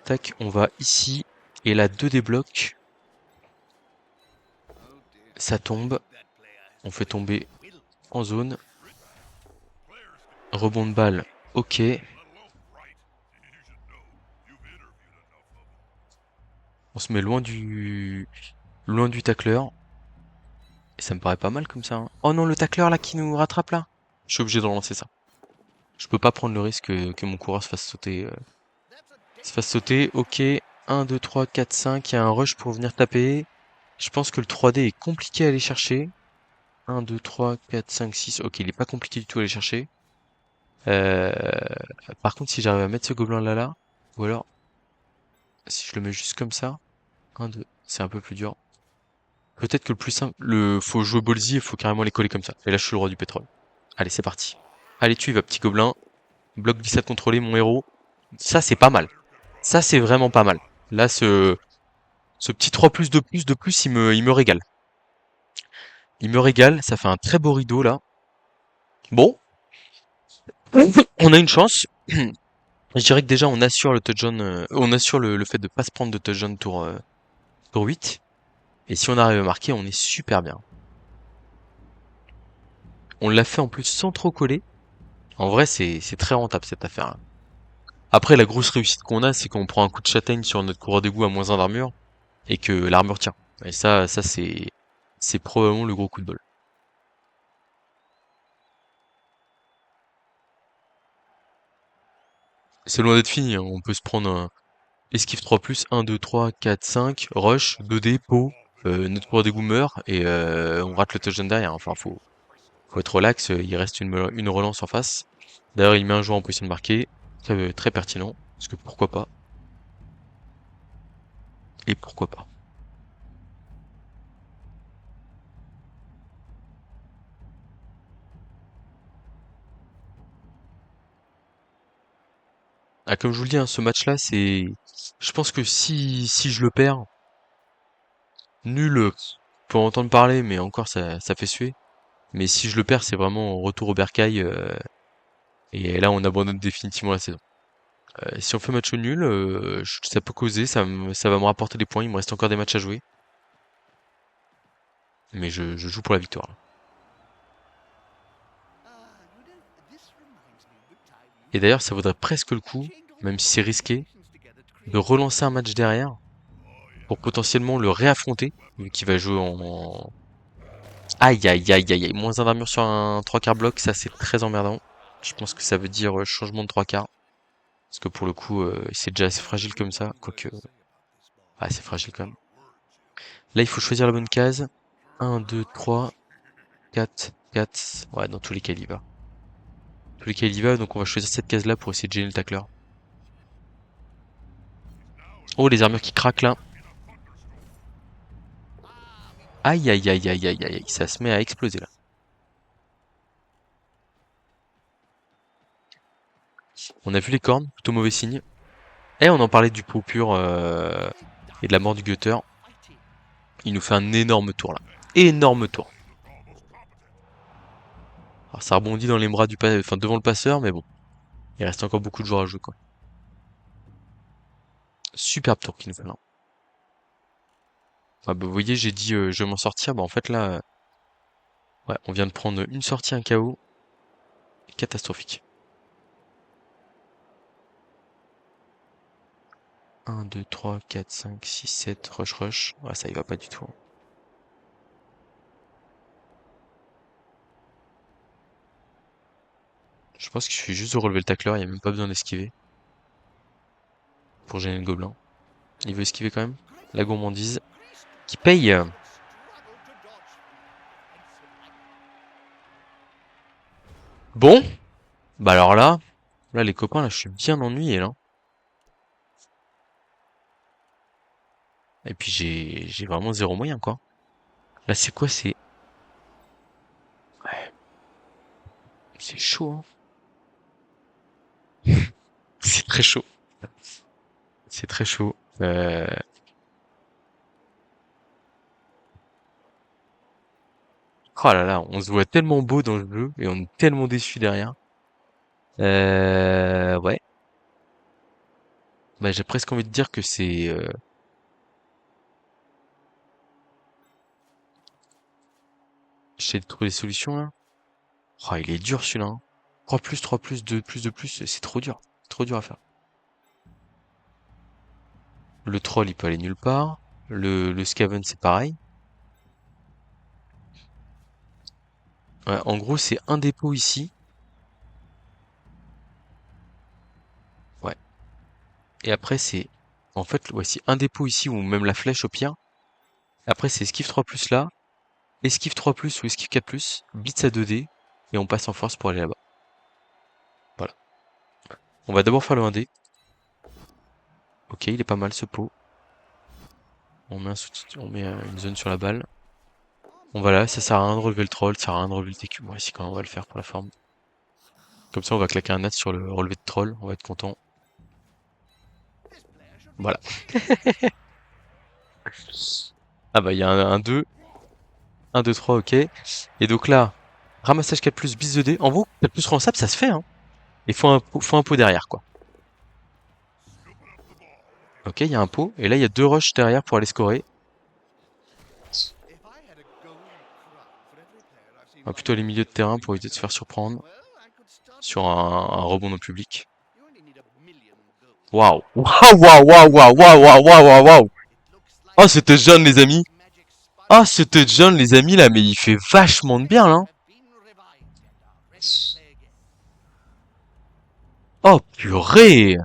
Tac, on va ici. Et là, 2 déblocs. Ça tombe. On fait tomber en zone. Rebond de balle. Ok. On se met loin du tacleur. Et ça me paraît pas mal comme ça, hein. Oh non, le tacleur là qui nous rattrape là. Je suis obligé de relancer ça. Je peux pas prendre le risque que mon coureur se fasse sauter. Ok. 1, 2, 3, 4, 5. Il y a un rush pour venir taper. Je pense que le 3D est compliqué à aller chercher. 1, 2, 3, 4, 5, 6. Ok, il est pas compliqué du tout à aller chercher. Euh, Par contre, si j'arrive à mettre ce gobelin là, ou alors, si je le mets juste comme ça, 1, 2, c'est un peu plus dur. Peut-être que le plus simple, faut jouer ballsy, il faut carrément les coller comme ça. Et là, je suis le roi du pétrole. Allez, c'est parti. Allez, tu y vas, petit gobelin. Bloc glissade contrôlé, mon héros. Ça, c'est pas mal. Ça, c'est vraiment pas mal. Là, ce petit 3+, de plus, il me régale. Il me régale, ça fait un très beau rideau, là. Bon, on a une chance. Je dirais que déjà, on assure le touchdown, on assure le fait de pas se prendre de touchdown tour 8. Et si on arrive à marquer, on est super bien. On l'a fait en plus sans trop coller. En vrai, c'est très rentable cette affaire-là. Après, la grosse réussite qu'on a, c'est qu'on prend un coup de châtaigne sur notre coureur d'égout à -1 d'armure et que l'armure tient. Et ça c'est probablement le gros coup de bol. C'est loin d'être fini, hein. On peut se prendre un esquive 3+, 1, 2, 3, 4, 5, rush, 2D, pot, notre coureur d'égout meurt et on rate le touchdown derrière. Enfin, faut être relax, il reste une relance en face. D'ailleurs, il met un joueur en position de marquer, très pertinent, parce que pourquoi pas, et pourquoi pas. Ah, comme je vous le dis, hein, ce match-là, je pense que si je le perds, nul, faut en entendre parler, mais encore ça fait suer. Mais si je le perds, c'est vraiment retour au bercail, et là on abandonne définitivement la saison. Si on fait match nul, ça peut causer, ça va me rapporter des points, il me reste encore des matchs à jouer. Mais je joue pour la victoire, là. Et d'ailleurs, ça vaudrait presque le coup, même si c'est risqué, de relancer un match derrière. pour potentiellement le réaffronter, vu qu'il va jouer Aïe aïe aïe aïe aïe, moins un d'armure sur un trois quarts bloc, ça c'est très emmerdant. Je pense que ça veut dire changement de trois quarts. Parce que pour le coup, c'est déjà assez fragile comme ça, quoique... Ah, c'est fragile quand même. Là, il faut choisir la bonne case. 1, 2, 3, 4, 4. Ouais, dans tous les cas, il y va. Dans tous les cas, il y va, donc on va choisir cette case-là pour essayer de gêner le tacleur. Oh, les armures qui craquent là. Aïe aïe aïe aïe aïe aïe, ça se met à exploser là. On a vu les cornes, plutôt mauvais signe. Et on en parlait du pot pur et de la mort du gutter. Il nous fait un énorme tour là. Énorme tour. Alors ça rebondit dans les bras enfin devant le passeur, mais bon. Il reste encore beaucoup de joueurs à jouer quoi. Superbe tour qu'il nous fait là. Ah bah, vous voyez, j'ai dit je vais m'en sortir. Bah en fait là, ouais, on vient de prendre une sortie, un KO. Catastrophique. 1, 2, 3, 4, 5, 6, 7, rush rush. Ouais, ça y va pas du tout. Je pense qu'il suffit juste de relever le tacleur, il n'y a même pas besoin d'esquiver. Pour gêner le gobelin. Il veut esquiver quand même. La gourmandise. Qui paye. Bon. Bah alors là les copains, là je suis bien ennuyé là. Et puis j'ai vraiment zéro moyen quoi. Là c'est quoi? Ouais, c'est chaud hein. C'est très chaud. C'est très chaud. Oh là là, on se voit tellement beau dans le jeu et on est tellement déçu derrière. Ouais. Bah j'ai presque envie de dire que j'essaie de trouver des solutions là. Oh, il est dur celui-là, hein. 3 plus, 2 plus, 2 plus, c'est trop dur. Trop dur à faire. Le troll, il peut aller nulle part. Le Skaven, c'est pareil. Ouais, en gros, c'est un dépôt ici. Ouais. Et après, c'est... En fait, ouais, c'est un dépôt ici, ou même la flèche au pire. Après, c'est esquive 3 plus là. Esquive 3 plus ou esquive 4 plus. Blitz à 2D. Et on passe en force pour aller là-bas. Voilà. On va d'abord faire le 1D. Ok, il est pas mal ce pot. On met une zone sur la balle. Bon voilà, ça sert à rien de relever le troll, ça sert à rien de relever le TQ. Bon, ici quand même, on va le faire pour la forme. Comme ça, on va claquer un nat sur le relevé de troll, on va être content. Voilà. Ah bah, il y a un 2, 1, 2, 3, ok. Et donc là, ramassage 4 plus, bis de dés. En gros, 4 plus relançable, ça se fait, hein. Il faut un pot derrière, quoi. Ok, il y a un pot. Et là, il y a deux rushs derrière pour aller scorer. On va plutôt aller milieu de terrain pour éviter de se faire surprendre sur un rebond dans le public. Waouh! Waouh, waouh, waouh, waouh, waouh, waouh, waouh, waouh, waouh! Oh, c'était jeune, les amis! Ah, c'était John, les amis, là, mais il fait vachement de bien, là. Oh, purée!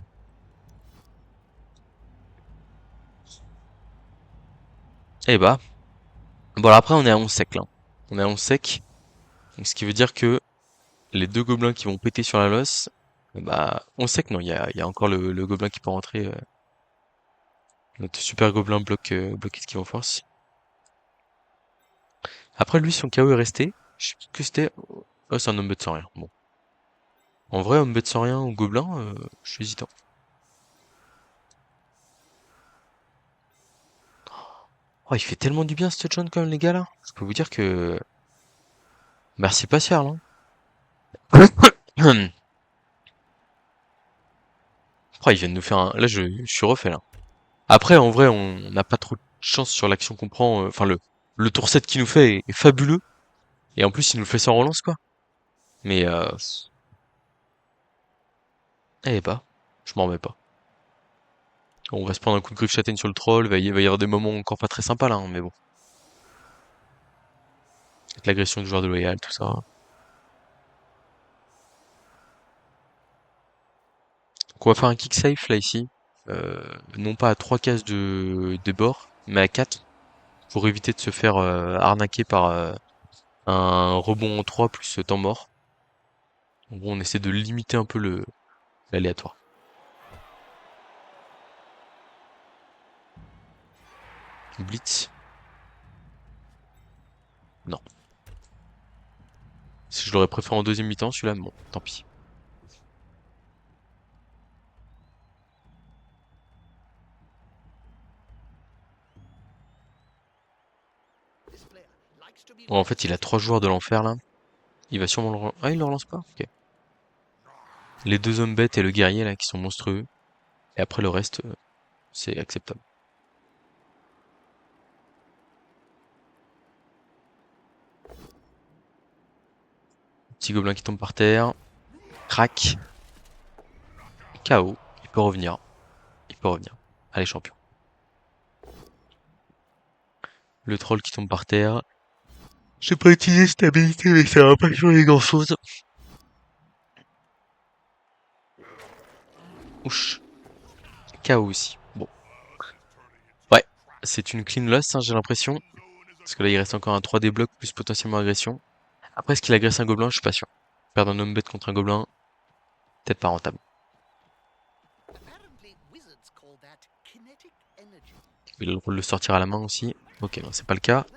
Eh bah. Bon, alors après, on est à 11 sec, là. On est à 11 sec. Donc, ce qui veut dire que les deux gobelins qui vont péter sur la losse, bah, 11 sec, non, il y a encore le gobelin qui peut rentrer. Notre super gobelin bloqué ce qui en force. Après, lui, son KO est resté. Je sais plus ce que c'était. Oh, c'est un homme bête sans rien. Bon. En vrai, homme bête sans rien ou gobelin, je suis hésitant. Oh, il fait tellement du bien, ce John, quand même, les gars, là. Je peux vous dire que... Merci pas cher, là. Oh, il vient de nous faire un... Là, je suis refait, là. Après, en vrai, on n'a pas trop de chance sur l'action qu'on prend. Enfin, le tour 7 qu'il nous fait est fabuleux. Et en plus, il nous le fait sans relance, quoi. Mais, eh bah, je m'en remets pas. On va se prendre un coup de griffe châtaigne sur le troll, il va y avoir des moments encore pas très sympas là, hein, mais bon. Avec l'agression du joueur de loyal, tout ça. Donc on va faire un kick safe là ici. Non pas à 3 cases de bord, mais à 4, pour éviter de se faire arnaquer par un rebond en 3 plus temps mort. En gros, on essaie de limiter un peu l'aléatoire. Blitz. Non. Si je l'aurais préféré en deuxième mi-temps, celui-là, bon, tant pis. Bon, en fait, il a 3 joueurs de l'enfer là. Il va sûrement le... Ah, il le relance pas? Ok. Les deux hommes bêtes et le guerrier là qui sont monstrueux. Et après le reste, c'est acceptable. Petit gobelin qui tombe par terre. Crac. KO. Il peut revenir. Il peut revenir. Allez, champion. Le troll qui tombe par terre. J'ai pas utilisé cette habilité, mais ça va pas changer grand chose. Ouch. KO aussi. Bon. Ouais. C'est une clean loss, hein, j'ai l'impression. Parce que là, il reste encore un 3D bloc plus potentiellement agression. Après, est-ce qu'il agresse un gobelin? Je suis pas sûr. Perdre un homme bête contre un gobelin, peut-être pas rentable. Il a le droit de le sortir à la main aussi. Ok, non, c'est pas le cas.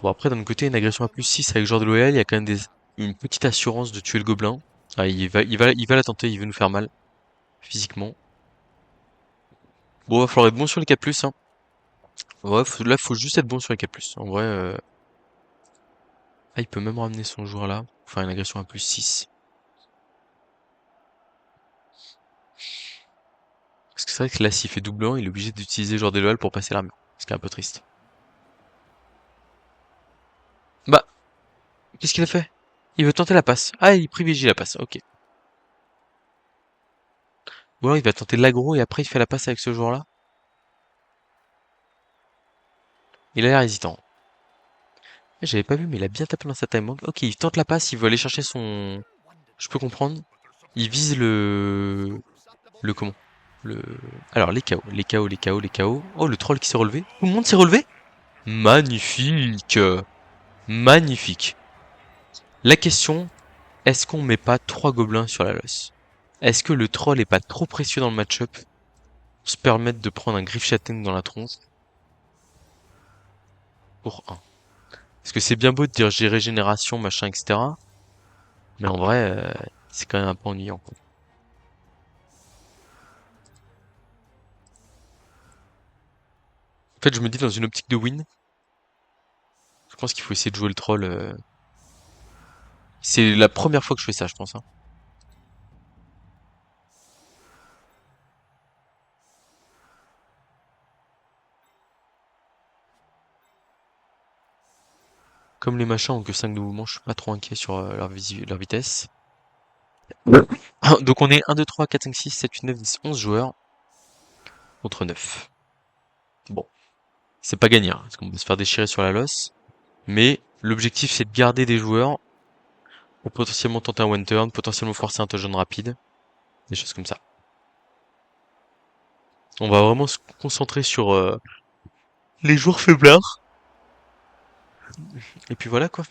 Bon, après, d'un autre côté, une agression à plus 6 avec joueur de loyal, il y a quand même une petite assurance de tuer le gobelin. Ah, il va la tenter, il veut nous faire mal. Physiquement. Bon, il va falloir être bon sur les 4+, hein. Ouais, là, faut juste être bon sur les 4+. En vrai, ah, il peut même ramener son joueur là. Enfin, une agression à plus 6. Parce que c'est vrai que là, s'il fait doublant, il est obligé d'utiliser joueur de loyal pour passer l'armure. Ce qui est un peu triste. Bah, qu'est-ce qu'il a fait? Il veut tenter la passe. Ah, il privilégie la passe, ok. Ou alors il va tenter l'aggro et après il fait la passe avec ce joueur-là. Il a l'air hésitant. J'avais pas vu, mais il a bien tapé dans sa time bank. Ok, il tente la passe, il veut aller chercher son... Je peux comprendre. Il vise le... Le comment? Le... Alors, les KO, les KO, les KO, les KO. Oh, le troll qui s'est relevé. Tout le monde s'est relevé? Magnifique! Magnifique. La question, est-ce qu'on met pas 3 gobelins sur la loss? Est-ce que le troll est pas trop précieux dans le match-up pour se permettre de prendre un griffe châtaigne dans la tronche pour 1? Parce que c'est bien beau de dire j'ai régénération, machin, etc. Mais en vrai, c'est quand même un peu ennuyant, quoi. En fait, je me dis dans une optique de win, je pense qu'il faut essayer de jouer le troll. C'est la première fois que je fais ça, je pense, hein. Comme les machins ont que 5 de mouvement, je suis pas trop inquiet sur leur vitesse. Donc on est 1, 2, 3, 4, 5, 6, 7, 8, 9, 10, 11 joueurs contre 9. Bon, c'est pas gagné, hein, parce qu'on va se faire déchirer sur la loss. Mais l'objectif c'est de garder des joueurs pour potentiellement tenter un one turn, potentiellement forcer un touchdown rapide, des choses comme ça. On va vraiment se concentrer sur les joueurs faiblards. Et puis voilà quoi.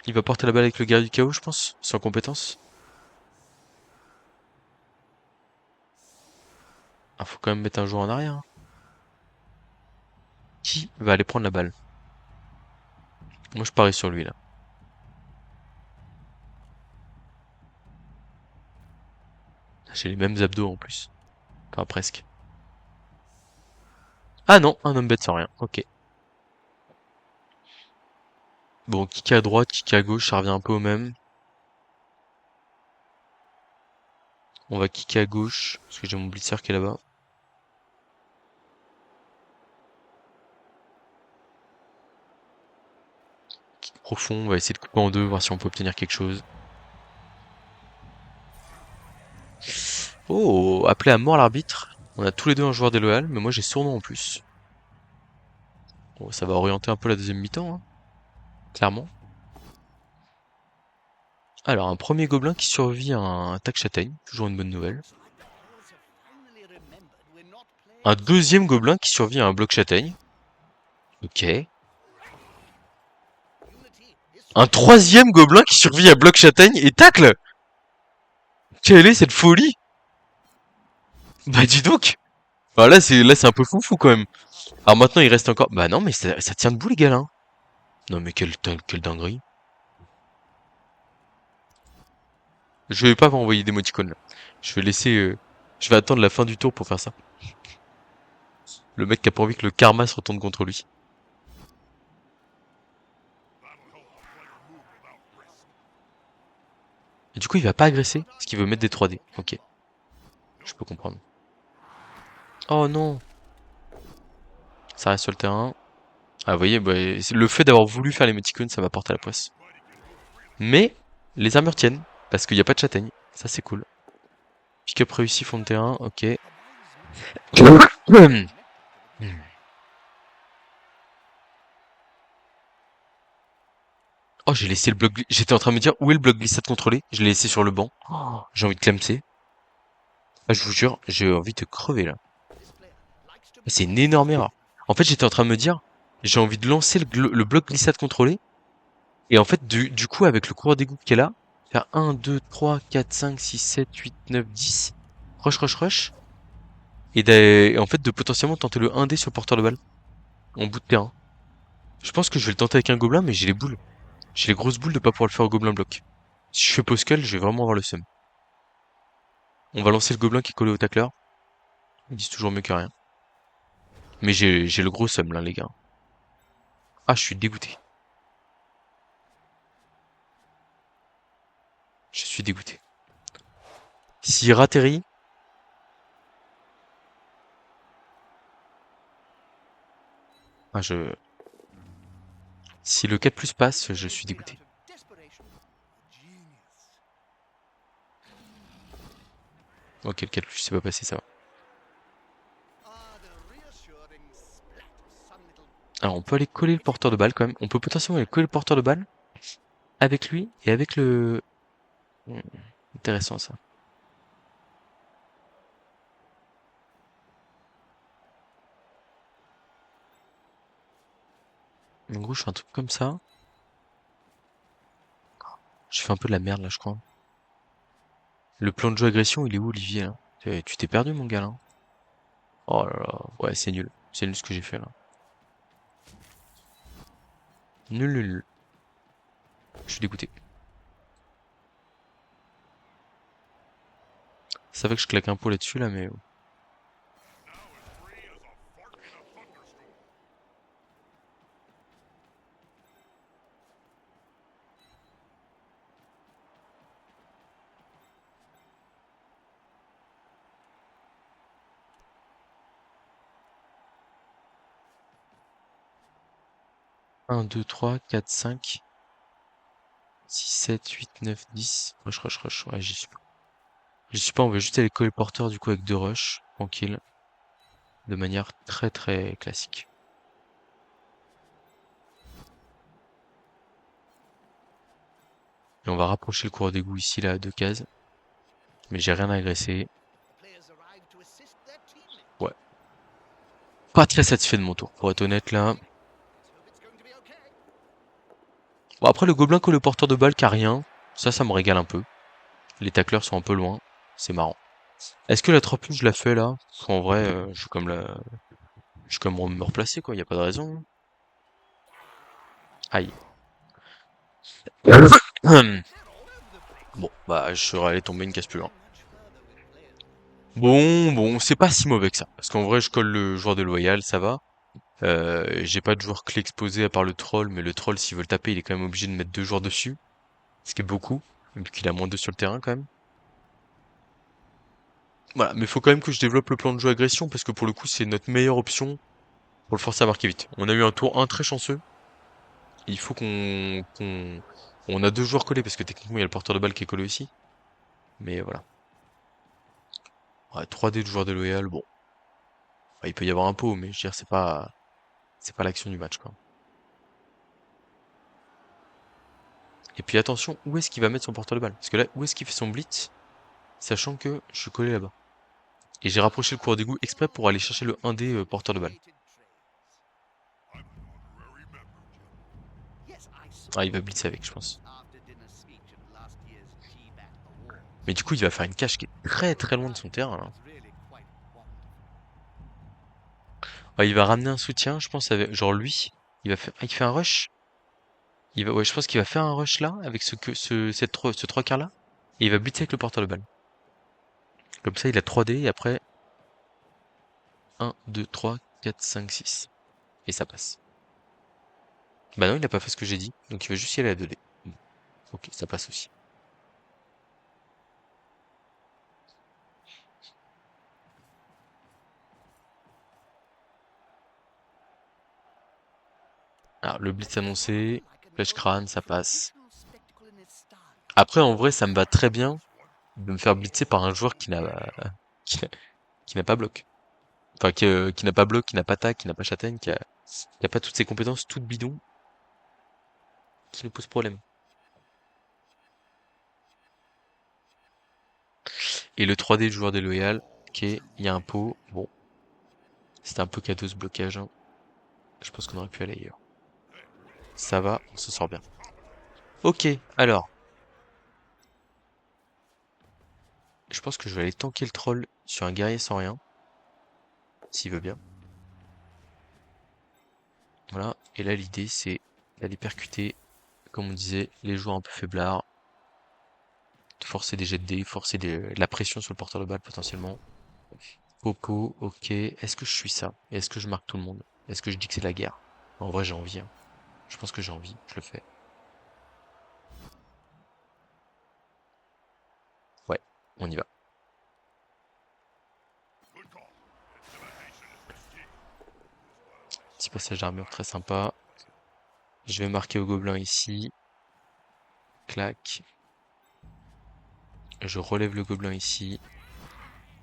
Il va porter la balle avec le guerrier du chaos, je pense, sans compétence. Ah, faut quand même mettre un joueur en arrière, hein. Qui va aller prendre la balle? Moi je parie sur lui là. J'ai les mêmes abdos en plus. Enfin presque. Ah non, un homme bête sans rien. Ok. Bon, kick à droite, kick à gauche, ça revient un peu au même. On va kicker à gauche, parce que j'ai mon blitzer qui est là-bas. Kick profond, on va essayer de couper en deux, voir si on peut obtenir quelque chose. Oh, appelé à mort l'arbitre. On a tous les deux un joueur déloyal, mais moi j'ai Sournois en plus. Bon, ça va orienter un peu la deuxième mi-temps, hein, clairement. Alors, un premier gobelin qui survit à un attaque châtaigne, toujours une bonne nouvelle. Un deuxième gobelin qui survit à un bloc châtaigne. Ok. Un troisième gobelin qui survit à bloc châtaigne et tacle. Quelle est cette folie? Bah dis donc. Bah là c'est un peu foufou quand même. Alors maintenant il reste encore. Bah non mais ça tient debout les gars là, hein. Non mais quelle dinguerie. Je vais pas m'envoyer d'émoticônes là. Je vais laisser. Je vais attendre la fin du tour pour faire ça. Le mec qui a pas envie que le karma se retourne contre lui. Et du coup il va pas agresser parce qu'il veut mettre des 3D. Ok. Je peux comprendre. Oh non. Ça reste sur le terrain. Ah vous voyez, bah, le fait d'avoir voulu faire les l'émoticône ça va porter à la poisse. Mais les armures tiennent. Parce qu'il n'y a pas de châtaigne. Ça c'est cool. Pick-up réussi, fond de terrain, ok. Oh, j'ai laissé le bloc. J'étais en train de me dire où est le bloc glissade contrôlé. Je l'ai laissé sur le banc. Oh, j'ai envie de clamser. Ah, je vous jure, j'ai envie de crever là. C'est une énorme erreur. En fait, j'étais en train de me dire, j'ai envie de lancer le bloc glissade contrôlé. Et en fait, du coup, avec le coureur d'égout qui est là, faire 1, 2, 3, 4, 5, 6, 7, 8, 9, 10. Rush, rush, rush. Et en fait, de potentiellement tenter le 1D sur le porteur de balle. En bout de terrain. Je pense que je vais le tenter avec un gobelin, mais j'ai les boules. J'ai les grosses boules de pas pouvoir le faire au gobelin bloc. Si je fais Poscal, je vais vraiment avoir le seum. On va lancer le gobelin qui est collé au tacleur. Ils disent toujours mieux que rien. Mais j'ai le gros seum là, les gars. Ah, je suis dégoûté. Je suis dégoûté. S'il ratterrit... Ah, je... Si le 4 plus passe, je suis dégoûté. Ok, le 4 plus c'est pas passé, ça va. Alors, on peut aller coller le porteur de balle quand même. On peut potentiellement aller coller le porteur de balle avec lui et avec le... Intéressant ça. En gros, je fais un truc comme ça. Je fais un peu de la merde là, je crois. Le plan de jeu agression, il est où, Olivier, là? Tu t'es perdu, mon gars, là. Oh là là. Ouais, c'est nul. C'est nul ce que j'ai fait, là. Nul, nul, nul. Je suis dégoûté. Ça fait que je claque un pot là-dessus, là, mais... 1, 2, 3, 4, 5, 6, 7, 8, 9, 10. Rush, rush, rush. Ouais, j'y suis pas. J'y suis pas, on va juste aller coller le porteur, du coup, avec 2 rushs. Tranquille. De manière très, très classique. Et on va rapprocher le coureur d'égout ici, là, à 2 cases. Mais j'ai rien à agresser. Ouais. Pas très satisfait de mon tour, pour être honnête, là. Bon, après, le gobelin colle le porteur de balle qui a rien. Ça me régale un peu. Les tacleurs sont un peu loin. C'est marrant. Est-ce que la 3 je la fais là? Parce qu'en vrai, je suis comme je suis comme me replacer quoi, y a pas de raison. Aïe. Bon, bah je serais allé tomber une casse plus loin. Bon, c'est pas si mauvais que ça. Parce qu'en vrai, je colle le joueur de loyal, ça va. J'ai pas de joueur clé exposé à part le troll, mais le troll, s'il veut le taper, il est quand même obligé de mettre 2 joueurs dessus. Ce qui est beaucoup, vu qu'il a moins 2 sur le terrain quand même. Voilà, mais faut quand même que je développe le plan de jeu agression, parce que pour le coup, c'est notre meilleure option pour le forcer à marquer vite. On a eu un tour 1 très chanceux. Il faut on a 2 joueurs collés parce que techniquement il y a le porteur de balle qui est collé aussi. Mais voilà. Ouais, 3D de joueur déloyal, bon. Bah, il peut y avoir un pot, mais je veux dire, c'est pas l'action du match, quoi. Et puis attention, où est-ce qu'il va mettre son porteur de balle? Parce que là, où est-ce qu'il fait son blitz? Sachant que je suis collé là-bas. Et j'ai rapproché le coureur d'égout exprès pour aller chercher le 1D porteur de balle. Ah, il va blitzer avec, je pense. Mais du coup, il va faire une cache qui est très très loin de son terrain, là. Ah, il va ramener un soutien, je pense, avec, genre lui. Il fait un rush. Ouais, je pense qu'il va faire un rush là, avec ce trois quarts là. Et il va blitzer avec le porteur de balle. Comme ça, il a 3D et après, 1, 2, 3, 4, 5, 6. Et ça passe. Bah non, il a pas fait ce que j'ai dit. Donc il va juste y aller à 2D. Bon, ok, ça passe aussi. Alors, le blitz annoncé, flèche crâne, ça passe. Après, en vrai, ça me va très bien de me faire blitzer par un joueur qui n'a qui n'a pas bloc. Enfin, qui n'a pas bloc, qui n'a pas tac, qui n'a pas châtaigne, qui a pas toutes ces compétences toutes bidons qui nous posent problème. Et le 3D du joueur déloyal, ok, il y a un pot. Bon, c'était un peu cadeau ce blocage, hein. Je pense qu'on aurait pu aller ailleurs. Ça va, on se sort bien. Ok, alors, je pense que je vais aller tanker le troll sur un guerrier sans rien, s'il veut bien. Voilà, et là l'idée c'est d'aller percuter, comme on disait, les joueurs un peu faiblards, de forcer des jets de dés, de la pression sur le porteur de balle potentiellement. Popo, ok, est-ce que je suis ça? Et est-ce que je marque tout le monde? Est-ce que je dis que c'est la guerre? En vrai j'ai envie, hein. Je pense que j'ai envie, je le fais. Ouais, on y va. Petit passage d'armure très sympa. Je vais marquer au gobelin ici. Clac. Je relève le gobelin ici.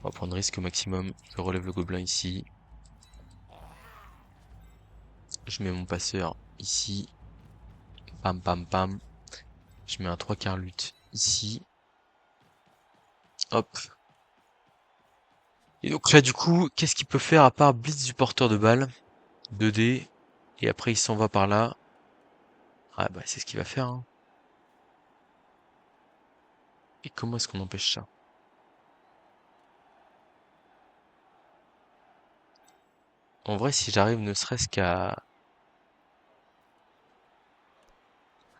On va prendre risque au maximum. Je relève le gobelin ici. Je mets mon passeur ici. Pam pam pam. Je mets un trois quarts lutte ici. Hop. Et donc là du coup, qu'est-ce qu'il peut faire à part blitz du porteur de balle? 2D. Et après il s'en va par là. Ah bah c'est ce qu'il va faire, hein. Et comment est-ce qu'on empêche ça? En vrai, si j'arrive ne serait-ce qu'à...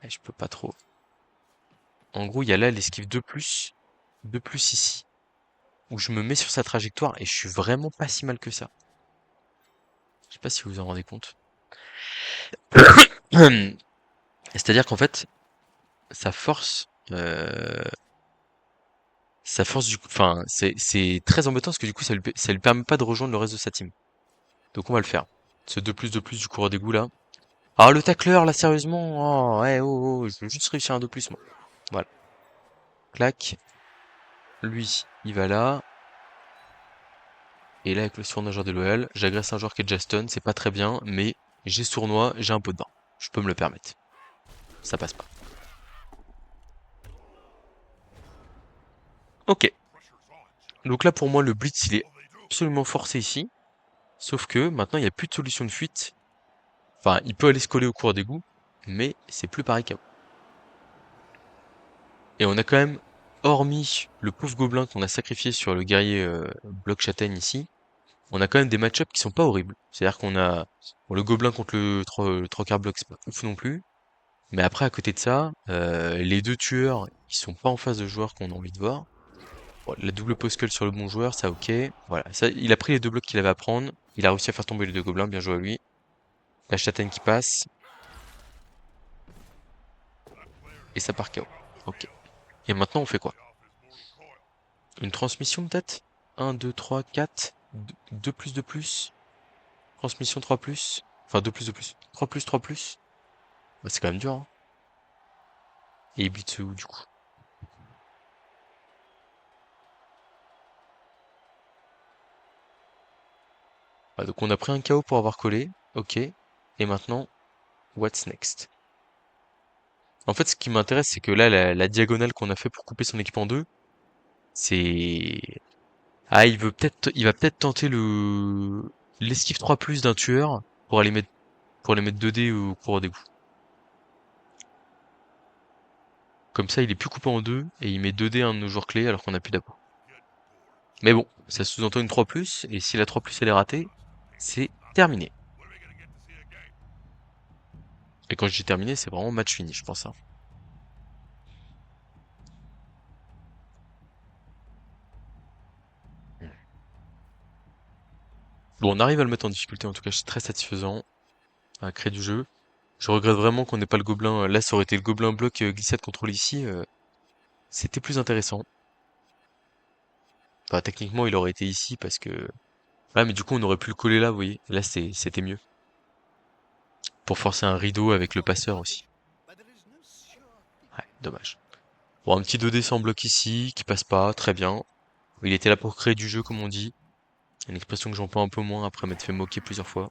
Ouais, je peux pas trop. En gros, il y a là l'esquive 2+. 2+ ici. Où je me mets sur sa trajectoire et je suis vraiment pas si mal que ça. Je sais pas si vous vous en rendez compte. C'est-à-dire qu'en fait, sa force, enfin, c'est très embêtant parce que du coup, ça lui permet pas de rejoindre le reste de sa team. Donc on va le faire. Ce 2+2+, du coureur d'égout là. Ah, le tacleur là, sérieusement. Oh, ouais, oh, oh, je veux juste réussir un 2+, moi. Voilà. Clac. Lui, il va là. Et là, avec le surnageur de l'OL, j'agresse un joueur qui est déjà stun, c'est pas très bien, mais j'ai sournois, j'ai un pot de bain. Je peux me le permettre. Ça passe pas. Ok. Donc là, pour moi, le blitz, il est absolument forcé ici. Sauf que maintenant, il n'y a plus de solution de fuite. Enfin, il peut aller se coller au cours d'égout, mais c'est plus pareil qu'avant. Et on a quand même, hormis le pauvre gobelin qu'on a sacrifié sur le guerrier bloc châtaigne ici, on a quand même des match-ups qui sont pas horribles. C'est-à-dire qu'on a bon, le gobelin contre le trocard bloc, c'est pas ouf non plus. Mais après, à côté de ça, les deux tueurs, ils sont pas en face de joueurs qu'on a envie de voir. Bon, la double postle sur le bon joueur, ça ok. Voilà, ça, il a pris les deux blocs qu'il avait à prendre. Il a réussi à faire tomber les deux gobelins, bien joué à lui. La châtaigne qui passe, et ça part KO. Ok. Et maintenant, on fait quoi? Une transmission peut-être? 1, 2, 3, 4. 2 plus 2 plus. Transmission 3 plus. Enfin 2 plus 2 plus. 3 plus 3 plus. Bah, c'est quand même dur, hein. Et il blitz où du coup? Ah, donc on a pris un KO pour avoir collé. Ok. Et maintenant, what's next? En fait, ce qui m'intéresse, c'est que là, la diagonale qu'on a fait pour couper son équipe en deux, c'est... Ah, il va peut-être tenter l'esquive 3+ d'un tueur pour aller mettre 2D au cours des coups. Comme ça, il est plus coupé en deux et il met 2D à un de nos joueurs clés alors qu'on a plus d'apport. Mais bon, ça sous-entend une 3+, et si la 3+, elle est ratée, c'est terminé. Et quand je dis terminé, c'est vraiment match fini, je pense, hein. Bon, on arrive à le mettre en difficulté, en tout cas, c'est très satisfaisant à créer du jeu. Je regrette vraiment qu'on n'ait pas le gobelin. Là, ça aurait été le gobelin bloc glissade contrôle ici. C'était plus intéressant. Enfin, techniquement, il aurait été ici parce que... Ah, mais du coup, on aurait pu le coller là, vous voyez. Là, c'était mieux. Pour forcer un rideau avec le passeur aussi. Ouais, dommage. Bon, un petit 2D sans bloc ici, qui passe pas, très bien. Il était là pour créer du jeu, comme on dit. Une expression que j'emploie un peu moins après m'être fait moquer plusieurs fois.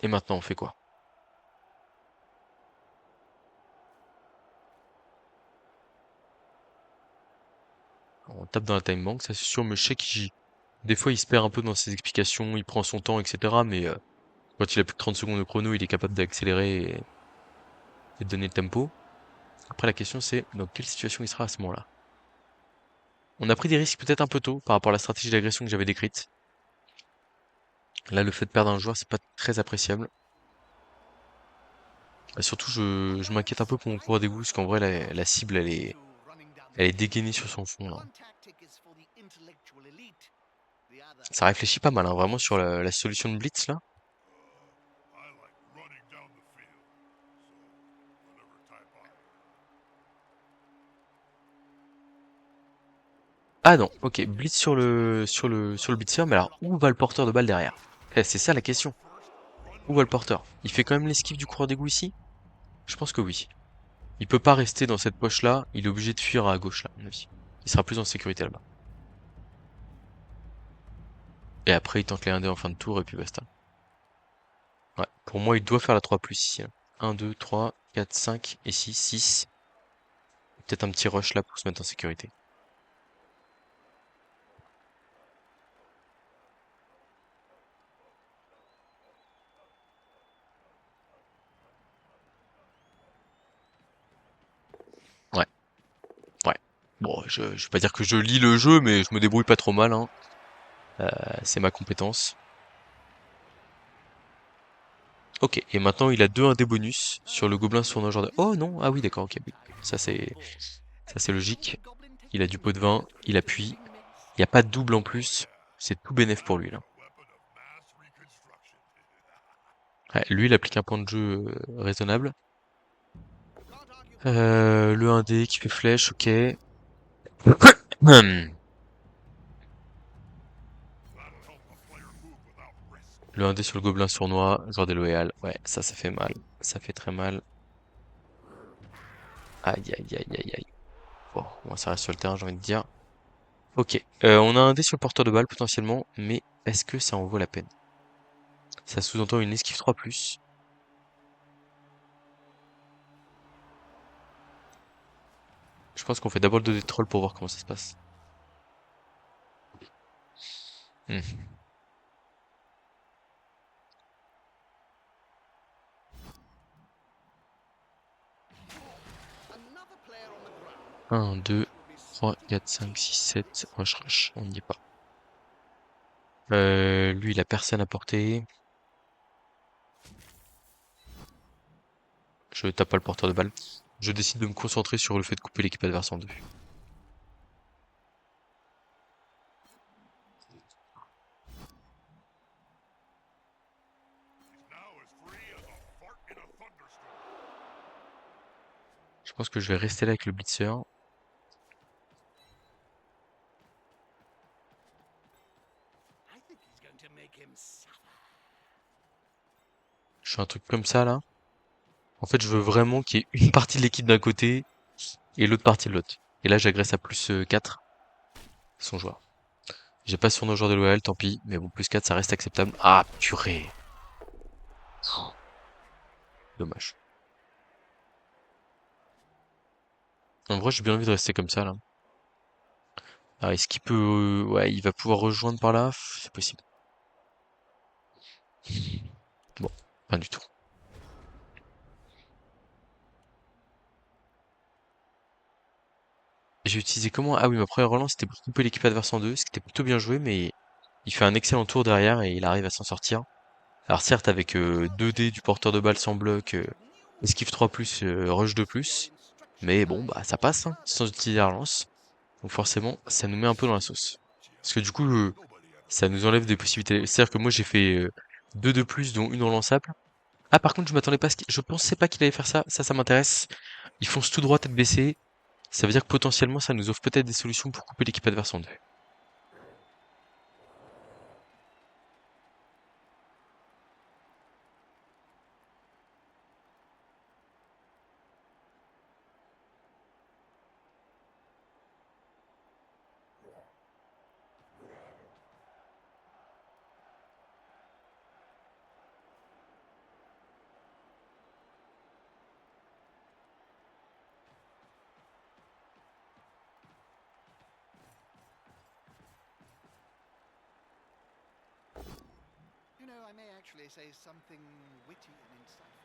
Et maintenant, on fait quoi? On tape dans la time bank, ça c'est sûr, mais je sais des fois il se perd un peu dans ses explications, il prend son temps, etc. Mais quand il a plus de 30 secondes de chrono, il est capable d'accélérer et de donner le tempo. Après, la question c'est dans quelle situation il sera à ce moment-là. On a pris des risques peut-être un peu tôt par rapport à la stratégie d'agression que j'avais décrite. Là, le fait de perdre un joueur, c'est pas très appréciable. Et surtout, je m'inquiète un peu pour mon coureur d'égout, parce qu'en vrai, la cible, elle est dégainée sur son fond, là. Ça réfléchit pas mal, hein, vraiment, sur la solution de Blitz, là. Ah non, ok, Blitz sur le blitzer, mais alors, où va le porteur de balle derrière? C'est ça la question. Où va le porteur? Il fait quand même l'esquive du coureur d'égout ici? Je pense que oui. Il peut pas rester dans cette poche-là, il est obligé de fuir à gauche, là, à mon avis. Il sera plus en sécurité là-bas. Et après, il tente les 1-2 en fin de tour, et puis basta. Ouais, pour moi, il doit faire la 3+ ici, hein. 1, 2, 3, 4, 5, et 6, 6. Peut-être un petit rush là pour se mettre en sécurité. Ouais, ouais. Bon, je vais pas dire que je lis le jeu, mais je me débrouille pas trop mal, hein. C'est ma compétence. Ok, et maintenant il a 2 1 des bonus sur le gobelin sournois genre de... Oh non, ah oui d'accord, ok, oui. Ça c'est logique. Il a du pot de vin, il appuie. Il n'y a pas de double en plus. C'est tout bénef pour lui là. Ouais, lui il applique un point de jeu raisonnable. Le 1D qui fait flèche, ok. Le 1D sur le gobelin sournois, genre déloyal. Ouais, ça fait mal. Ça fait très mal. Aïe aïe aïe aïe aïe. Bon, moi ça reste sur le terrain, j'ai envie de dire. Ok, on a un dé sur le porteur de balle potentiellement, mais est-ce que ça en vaut la peine? Ça sous-entend une esquive 3+. Je pense qu'on fait d'abord le 2D troll pour voir comment ça se passe. Hmm. 1, 2, 3, 4, 5, 6, 7. Rush, rush, on n'y est pas. Lui, il a personne à porter. Je tape pas le porteur de balle. Je décide de me concentrer sur le fait de couper l'équipe adverse en deux. Je pense que je vais rester là avec le blitzer. Je fais un truc comme ça là. En fait, je veux vraiment qu'il y ait une partie de l'équipe d'un côté et l'autre partie de l'autre. Et là, j'agresse à plus 4 son joueur. J'ai pas sur nos joueurs de l'OL, tant pis. Mais bon, plus 4, ça reste acceptable. Ah, purée. Dommage. En vrai, j'ai bien envie de rester comme ça, là. Ah, est-ce qu'il peut... Ouais, il va pouvoir rejoindre par là? C'est possible. Bon, pas du tout. J'ai utilisé comment? Ah oui, ma première relance, c'était pour couper l'équipe adverse en deux, ce qui était plutôt bien joué, mais il fait un excellent tour derrière et il arrive à s'en sortir. Alors certes, avec 2 dés du porteur de balle sans bloc, esquive 3+, rush 2+, mais bon, bah ça passe, hein, sans utiliser la relance. Donc forcément, ça nous met un peu dans la sauce. Parce que du coup, ça nous enlève des possibilités. C'est-à-dire que moi, j'ai fait 2 de plus, dont une relançable. Ah, par contre, je m'attendais pas je pensais pas qu'il allait faire ça. Ça m'intéresse. Ils foncent tout droit, tête baissée. Ça veut dire que potentiellement, ça nous offre peut-être des solutions pour couper l'équipe adverse en deux.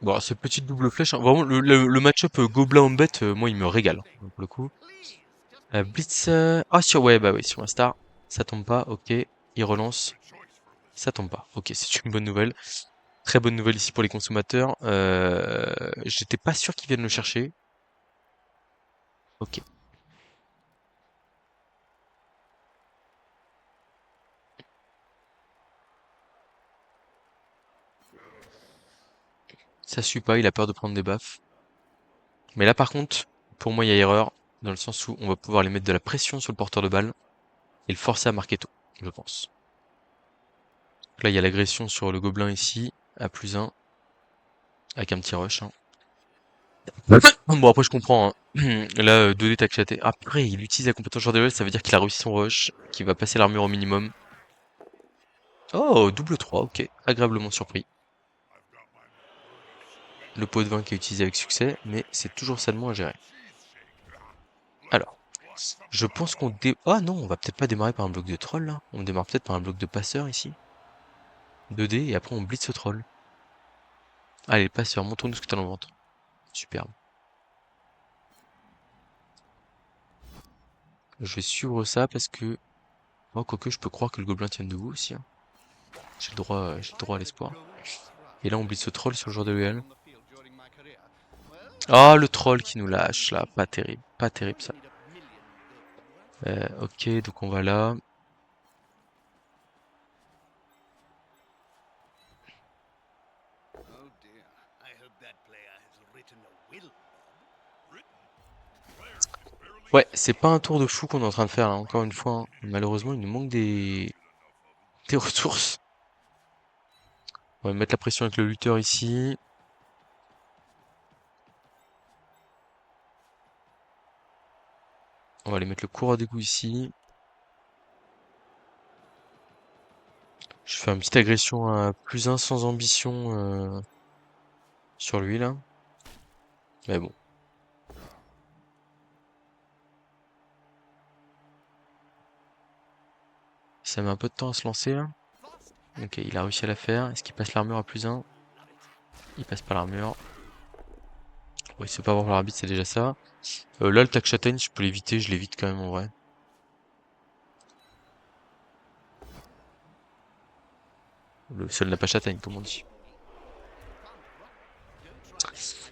Bon, cette petite double flèche, hein, vraiment, le match-up Gobelin-Hombet, moi, il me régale, hein, pour le coup. Blitz... Ah, ouais, bah oui, sur un star. Ça tombe pas, ok. Il relance. Ça tombe pas. Ok, c'est une bonne nouvelle. Très bonne nouvelle ici pour les consommateurs. J'étais pas sûr qu'ils viennent le chercher. Ok. Ça suit pas, il a peur de prendre des baffes. Mais là, par contre, pour moi, il y a erreur, dans le sens où on va pouvoir les mettre de la pression sur le porteur de balle et le forcer à marquer tôt, je pense. Donc là, il y a l'agression sur le gobelin ici, à +1, avec un petit rush, hein. Bon, après, je comprends, hein. Là, 2D tac chaté. Après, il utilise la compétence joueur de duel, ça veut dire qu'il a réussi son rush, qu'il va passer l'armure au minimum. Oh, double 3, ok. Agréablement surpris. Le pot de vin qui est utilisé avec succès, mais c'est toujours salement à gérer. Alors, je pense Ah non, on va peut-être pas démarrer par un bloc de troll, là. On démarre peut-être par un bloc de passeur, ici. 2D, et après on blitz ce troll. Allez, le passeur, montre-nous ce que t'as dans le ventre. Superbe. Je vais suivre ça parce que... Oh, quoique, je peux croire que le gobelin tienne debout aussi, hein. J'ai le droit à l'espoir. Et là, on blitz ce troll sur le joueur de l'EL. Ah, le troll qui nous lâche, là. Pas terrible, ça. Ok, donc on va là. Ouais, c'est pas un tour de fou qu'on est en train de faire, là, encore une fois, hein. Malheureusement, il nous manque des ressources. On va mettre la pression avec le lutteur ici. On va aller mettre le coureur d'égout ici. Je fais une petite agression à +1 sans ambition sur lui là. Mais bon. Ça met un peu de temps à se lancer là. Ok, il a réussi à la faire. Est-ce qu'il passe l'armure à +1? Il passe pas l'armure. Bon, il sait pas avoir l'arbitre, c'est déjà ça. Là, le tac châtaigne, je peux l'éviter, je l'évite quand même en vrai. Le seul n'a pas châtaigne, comme on dit.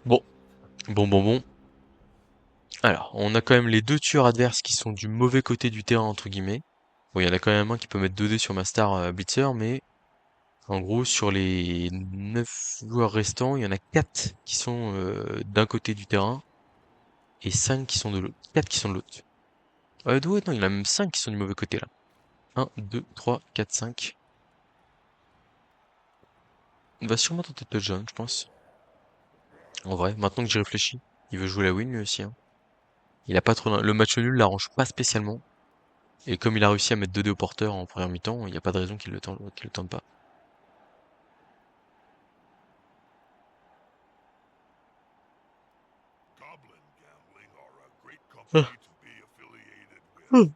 Bon, bon. Alors, on a quand même les deux tueurs adverses qui sont du mauvais côté du terrain, entre guillemets. Bon, il y en a quand même un qui peut mettre 2 dés sur ma star Blitzer, mais en gros, sur les 9 joueurs restants, il y en a 4 qui sont d'un côté du terrain et 5 qui sont de l'autre. 4 qui sont de l'autre. Ouais, non, il y en a même 5 qui sont du mauvais côté là. 1, 2, 3, 4, 5. On va sûrement tenter de touchdown, je pense. En vrai, maintenant que j'y réfléchis, il veut jouer la win lui aussi, hein. Il a pas trop. Le match nul l'arrange pas spécialement. Et comme il a réussi à mettre 2-2 au porteur en première mi-temps, il n'y a pas de raison qu'il le tente pas. Goblin gambling are a great Ah. company to be affiliated with. Hmm.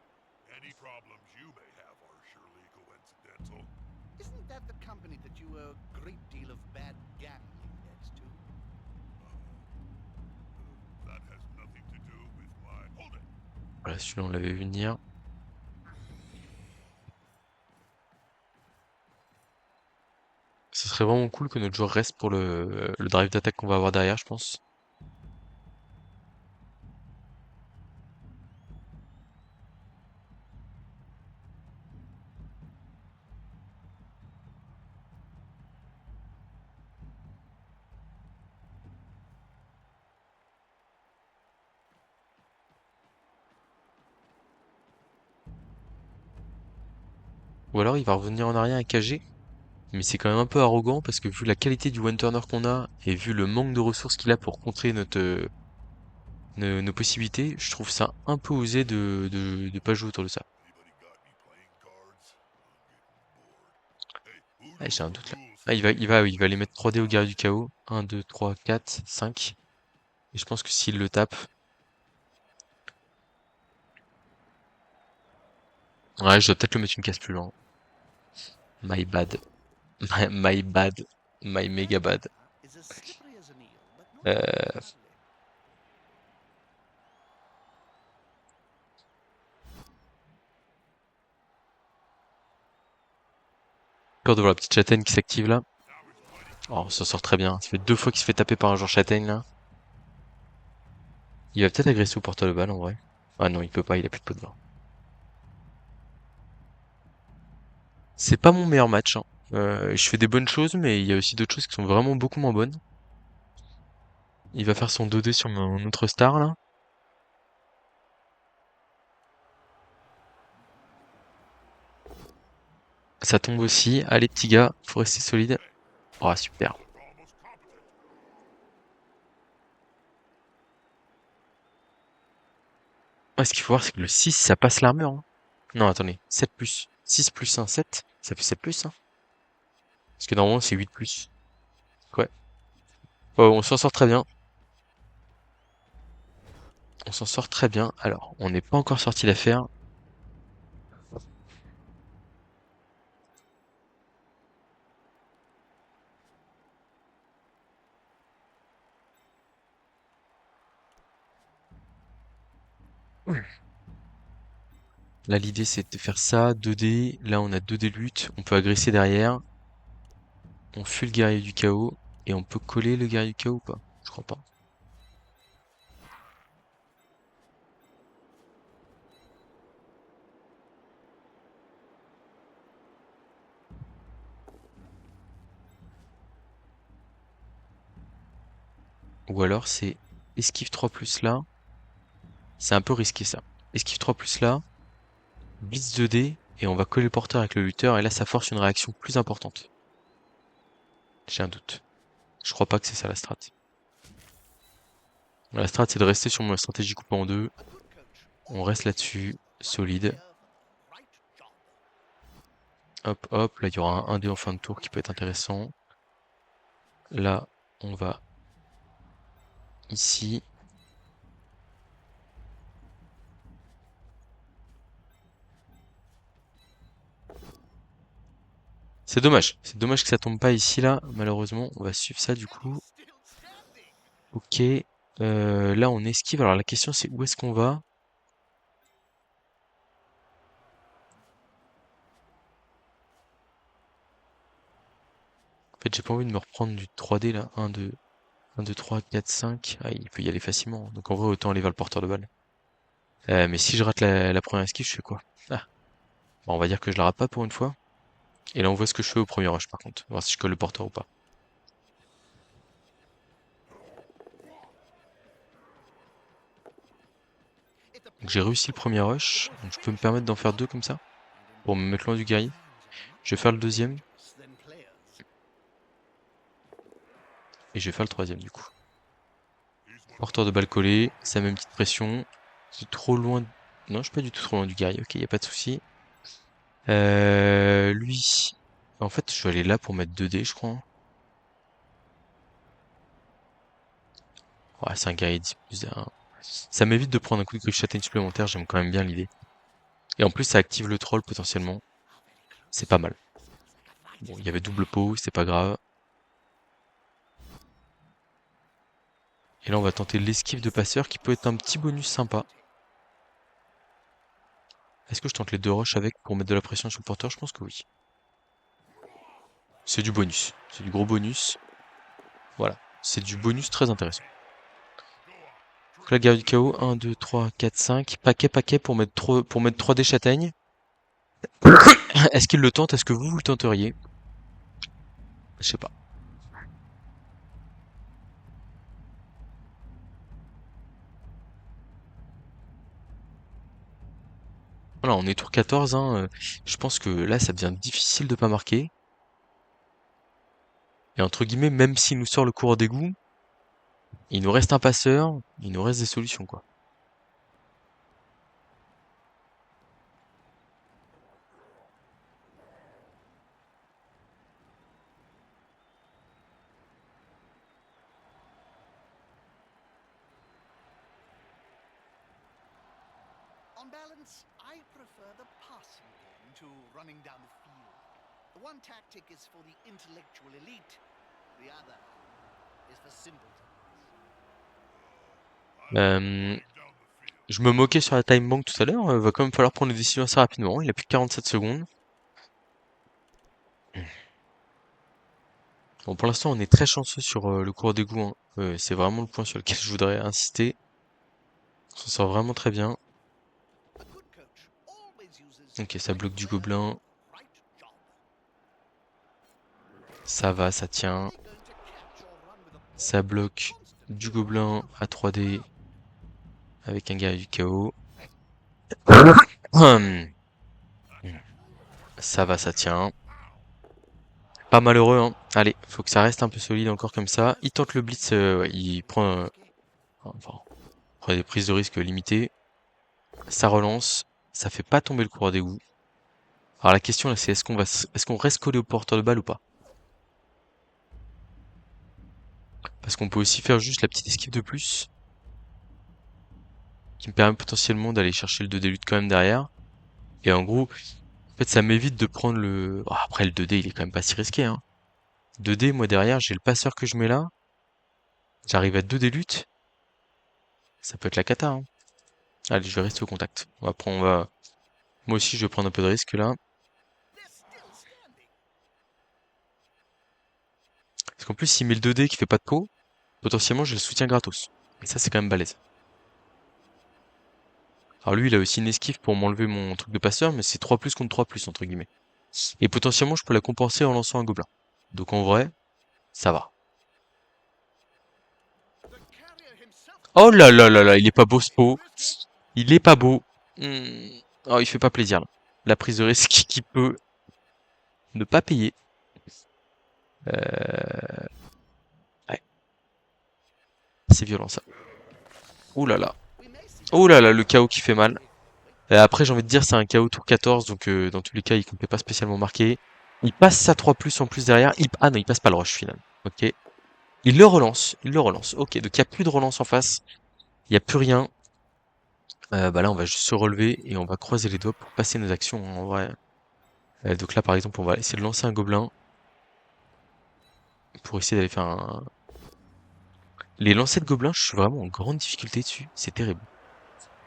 Any problems you may have are surely coincidental. Isn't that the company that you owe a great deal of bad gambling debts to? That has nothing to do with my. Hold it! Voilà, celui-là on l'avait vu venir. Ce serait vraiment cool que notre joueur reste pour le drive d'attaque qu'on va avoir derrière, je pense. Ou alors il va revenir en arrière avec KG. Mais c'est quand même un peu arrogant parce que vu la qualité du one turner qu'on a et vu le manque de ressources qu'il a pour contrer nos possibilités, je trouve ça un peu osé de pas jouer autour de ça. Anybody got any playing cards? I'm getting bored. Hey, who Ah, knows j'ai un the doute là. rules Ah, here? il va aller mettre 3D au guerrier du chaos. 1, 2, 3, 4, 5. Et je pense que s'il le tape... Ouais, je dois peut-être le mettre une case plus loin. My bad. My bad. My mega bad. Is as slippery as an eel, but not Euh, quite cuddly. peur de voir la petite châtaigne qui s'active là. Oh, ça sort très bien. Ça fait 2 fois qu'il se fait taper par un joueur châtaigne là. Il va peut-être agresser au porteur de balle en vrai. Ah non, il peut pas, il a plus de pot de vin. C'est pas mon meilleur match, hein. Je fais des bonnes choses, mais il y a aussi d'autres choses qui sont vraiment beaucoup moins bonnes. Il va faire son 2D sur mon autre star là. Ça tombe aussi. Allez petit gars, faut rester solide. Oh super. Look almost competent. Ah, ce qu'il faut voir, c'est que le 6, ça passe l'armure, hein. Non, attendez. 7 plus. 6 plus 1, 7. Ça fait 7 plus, hein. Parce que normalement, c'est 8 plus. Ouais. Oh, on s'en sort très bien. On s'en sort très bien. Alors, on n'est pas encore sorti d'affaire. Là, l'idée, c'est de faire ça. 2D. Là, on a 2D lutte. On peut agresser derrière. On fuit le guerrier du chaos. Et on peut coller le guerrier du chaos ou pas? Je crois pas. Ou alors, c'est esquive 3 plus là. C'est un peu risqué ça. Esquive 3 plus là. Blitz 2D. Et on va coller le porteur avec le lutteur. Et là, ça force une réaction plus importante. J'ai un doute. Je crois pas que c'est ça la strat. La strat, c'est de rester sur ma stratégie coupée en deux. A good coach On always reste leaves là-dessus. one Solide. player for the right job. Hop, hop. Là, il y aura un 1D en fin de tour qui peut être intéressant. Là, on va ici. C'est dommage. C'est dommage que ça tombe pas ici, là. Malheureusement, on va suivre ça, du coup. Still standing. Ok. Là, on esquive. Alors, la question, c'est où est-ce qu'on va? En fait, j'ai pas envie de me reprendre du 3D, là. 1, 2, 1, 2, 3, 4, 5. Ah, il peut y aller facilement. Donc, en vrai, autant aller vers le porteur de balle. Mais si je rate la première esquive, je fais quoi? Ah. Bon, on va dire que je la rate pas pour une fois. Et là, on voit ce que je fais au premier rush, par contre. On va voir si je colle le porteur ou pas. It Donc, j'ai appears réussi le premier rush. your Donc, je peux me friendship permettre d'en with faire Zara 2 comme ça. and Pour me mettre loin du indeed guerrier. fans are Je vais much faire le more deuxième. dangerous than players. Et je vais faire le troisième, du coup. He's one of Porteur de the balle better collé. players Ça met une petite pression. C'est trop loin. Non, je suis pas du tout trop loin du guerrier. Ok, y a pas de souci. Lui... En fait, je vais aller là pour mettre 2D, je crois. Ouais, c'est un guerrier 10+1. Ça m'évite de prendre un coup de griffe châtaigne supplémentaire, j'aime quand même bien l'idée. Et en plus, ça active le troll potentiellement. C'est pas mal. Bon, il y avait double pot, c'est pas grave. Et là, on va tenter l'esquive de passeur qui peut être un petit bonus sympa. Est-ce que je tente les 2 roches avec pour mettre de la pression sur le porteur? Je pense que oui. C'est du bonus. C'est du gros bonus. Voilà. C'est du bonus très intéressant. Donc la guerre du chaos, 1, 2, 3, 4, 5. Paquet pour mettre 3D châtaignes. Est-ce qu'il le tente? Est-ce que vous le tenteriez? Je sais pas. Voilà, on est tour 14, hein. Je pense que là, ça devient difficile de pas marquer. Et entre guillemets, même s'il nous sort le coureur d'égout, il nous reste un passeur, il nous reste des solutions, quoi. On balance, I prefer the passing game to running down the field. The one tactic is for the intellectual elite. The other is for simpletons. Euh, je me moquais sur la time bank tout à l'heure, va quand même falloir prendre les décisions assez rapidement. Il a plus que 47 secondes. Bon, pour l'instant, on est très chanceux sur le coureur d'égout, hein. C'est vraiment le point sur lequel je voudrais insister. On s'en sort vraiment très bien. A good coach always uses Ok, ça bloque du gobelin. right job. Ça va, ça tient. Are they going to catch or run with a ball Ça bloque constant du gobelin à 3D avec un guerrier du chaos. Hum. Ça va, ça tient. Pas malheureux, hein. Allez, faut que ça reste un peu solide encore comme ça. Il tente le blitz, ouais, il prend, enfin, prend des prises de risque limitées. Ça relance, ça fait pas tomber le coureur d'égout. Alors la question là, c'est est-ce qu'on reste collé au porteur de balle ou pas? Parce qu'on peut aussi faire juste la petite esquive de plus, qui me permet potentiellement d'aller chercher le 2D lutte quand même derrière. Et en gros, en fait, ça m'évite de prendre le... Oh, après, le 2D, il est quand même pas si risqué, hein. 2D, moi derrière, j'ai le passeur que je mets là. J'arrive à 2D lutte. Ça peut être la cata, hein. Allez, je vais rester au contact. Moi aussi, je vais prendre un peu de risque là. They're still standing. Parce qu'en plus, s'il met le 2D qui fait pas de pot, potentiellement, j'ai le soutien gratos. Et ça, c'est quand même balèze. Alors lui, il a aussi une esquive pour m'enlever mon truc de passeur, mais c'est 3 plus contre 3 plus, entre guillemets. Et potentiellement, je peux la compenser en lançant un gobelin. Donc en vrai, ça va. The carrier himself. Oh là là là là, il est pas beau ce pot. Il est pas beau. Oh, il fait pas plaisir là. La prise de risque qui peut ne pas payer. Ouais, c'est violent ça. Ouh là là. We may see Oh là là, le chaos qui fait mal. Après, j'ai envie de dire, c'est un chaos tour 14, donc dans tous les cas, il ne peut pas spécialement marquer. Il passe sa 3 plus en plus derrière. Ah non, il passe pas le rush final. Ok. Il le relance, il le relance. Ok, donc il n'y a plus de relance en face. Il n'y a plus rien. Bah là, on va juste se relever et on va croiser les doigts pour passer nos actions, hein, en vrai. Donc là, par exemple, on va essayer de lancer un gobelin pour essayer d'aller faire un... Les lancers de gobelins, je suis vraiment en grande difficulté dessus. C'est terrible.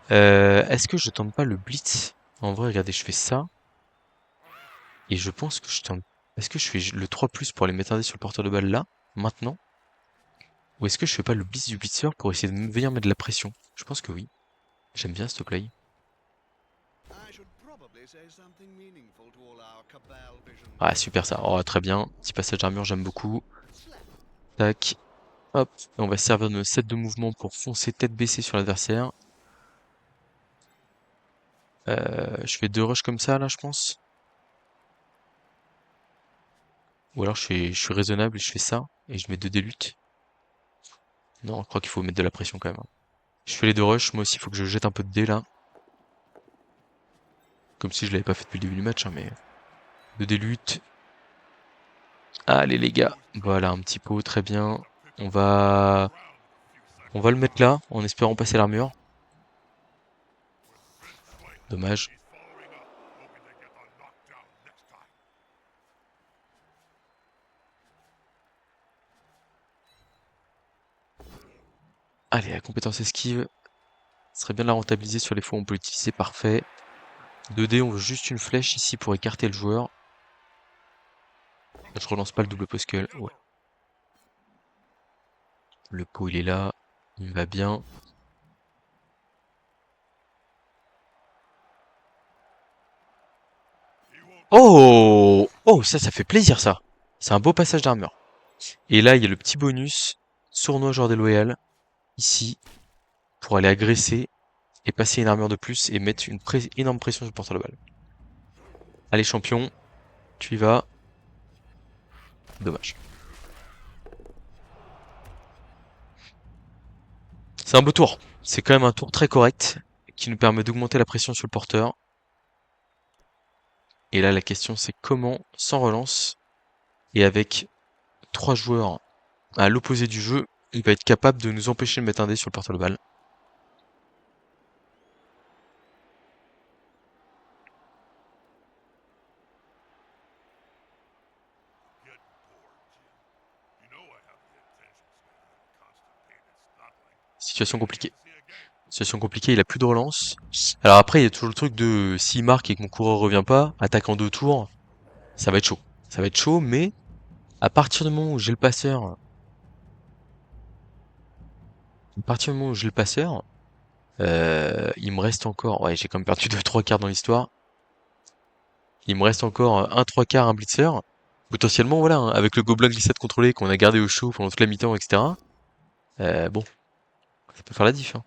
Est-ce que je tente pas le blitz? En vrai, regardez, je fais ça. Et je pense que je tente... Est-ce que je fais le 3 plus pour aller mettre un dé sur le porteur de balle là, maintenant? Ou est-ce que je fais pas le blitz du blitzer pour essayer de venir mettre de la pression? Je pense que oui. J'aime bien ce play. I should probably say something meaningful to all our cabal vision. Ah, super ça. Oh, très bien. Petit passage d'armure, j'aime beaucoup. Slap. Tac. Hop. Et on va se servir de nos 7 de mouvement pour foncer tête baissée sur l'adversaire. Je fais 2 rushs comme ça, là, je pense. Ou alors je suis raisonnable et je fais ça. Et je mets 2 délutes. Non, je crois qu'il faut mettre de la pression quand même, hein. Je fais les 2 rushs. Moi aussi, il faut que je jette un peu de dés, là. Comme si je l'avais pas fait depuis le début du match, hein, mais... 2D lutte. Allez les gars. Voilà, un petit pot, très bien. On va... On va le mettre là, en espérant passer l'armure. Dommage. He's following up, hoping they get the knockdown next time. Allez, la compétence esquive. Ce serait bien de la rentabiliser sur les fois où on peut l'utiliser, parfait. 2D, on veut juste une flèche ici pour écarter le joueur. Je relance pas le double poskel, ouais. Le pot il est là, il va bien. Oh! Oh, ça fait plaisir ça. C'est un beau passage d'armure. Et là, il y a le petit bonus, sournois joueur déloyal, ici, pour aller agresser et passer une armure de plus et mettre une énorme pression sur le porteur de balle. Allez champion, tu y vas. Dommage. C'est un beau tour. C'est quand même un tour très correct qui nous permet d'augmenter la pression sur le porteur. Et là, la question c'est comment, sans relance et avec 3 joueurs à l'opposé du jeu, il va être capable de nous empêcher de mettre un dé sur le porteur de balle. Getting bored, Jim. You know I have the intentions of making him a constant pain in Scotland. Situation compliquée. See again. Situation compliquée, il a plus de relance. Alors après, il y a toujours le truc de s'il marque et que mon coureur revient pas, attaque en 2 tours, ça va être chaud. Ça va être chaud, mais à partir du moment où j'ai le passeur, il me reste encore, ouais, j'ai quand même perdu 2 3 quarts dans l'histoire. Il me reste encore un 3 quarts, un blitzer. Potentiellement, voilà, hein, avec le gobelin glissade contrôlé qu'on a gardé au chaud pendant toute la mi-temps, etc. Bon, ça peut faire la diff, hein.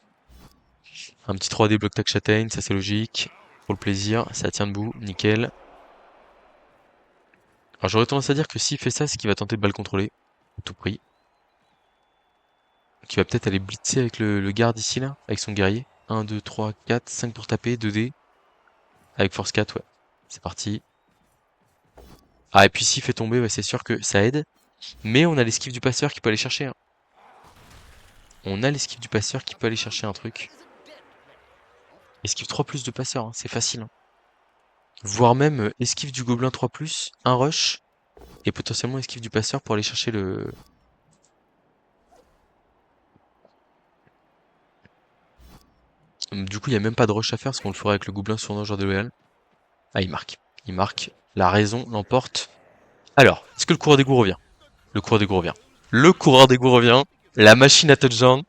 Un petit 3D bloc tac châtaigne, ça c'est logique. Pour le plaisir, ça tient debout, nickel. Alors j'aurais tendance à dire que s'il fait ça, c'est qu'il va tenter de balle contrôler, à tout prix. Qui va peut-être aller blitzer avec le garde ici, là, avec son guerrier. 1, 2, 3, 4, 5 pour taper, 2D. Avec force 4, ouais. C'est parti. Ah, et puis s'il fait tomber, ouais, c'est sûr que ça aide. Mais on a l'esquive du passeur qui peut aller chercher, hein. On a l'esquive du passeur qui peut aller chercher un truc. Esquive 3+ de passeur, hein, c'est facile, hein. Voire même esquive du gobelin 3+, un rush, et potentiellement esquive du passeur pour aller chercher le... Du coup, il n'y a même pas de rush à faire, parce qu'on le fera avec le gobelin sournois genre de Loyal. Ah, il marque. Il marque. La raison l'emporte. Alors, est-ce que le coureur d'égout revient? Le coureur d'égout revient. Le coureur d'égout revient. La machine à touchdown.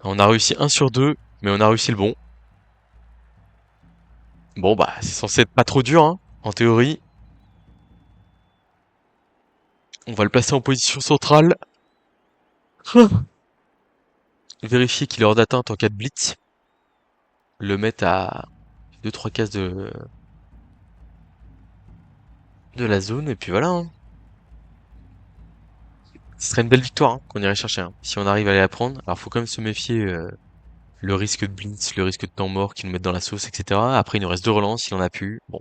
On a réussi 1 sur 2, mais on a réussi le bon. Bon, bah, c'est censé être pas trop dur, hein, en théorie. On va le placer en position centrale. Vérifier qu'il est hors d'atteinte en cas de blitz. Le mettre à 2 3 cases de la zone, et puis voilà, hein. Ce serait une belle victoire, hein, qu'on irait chercher, hein, si on arrive à aller la prendre. Alors faut quand même se méfier le risque de blitz, le risque de temps mort qui nous mettent dans la sauce, etc. Après il nous reste 2 relances, il en a plus. Bon.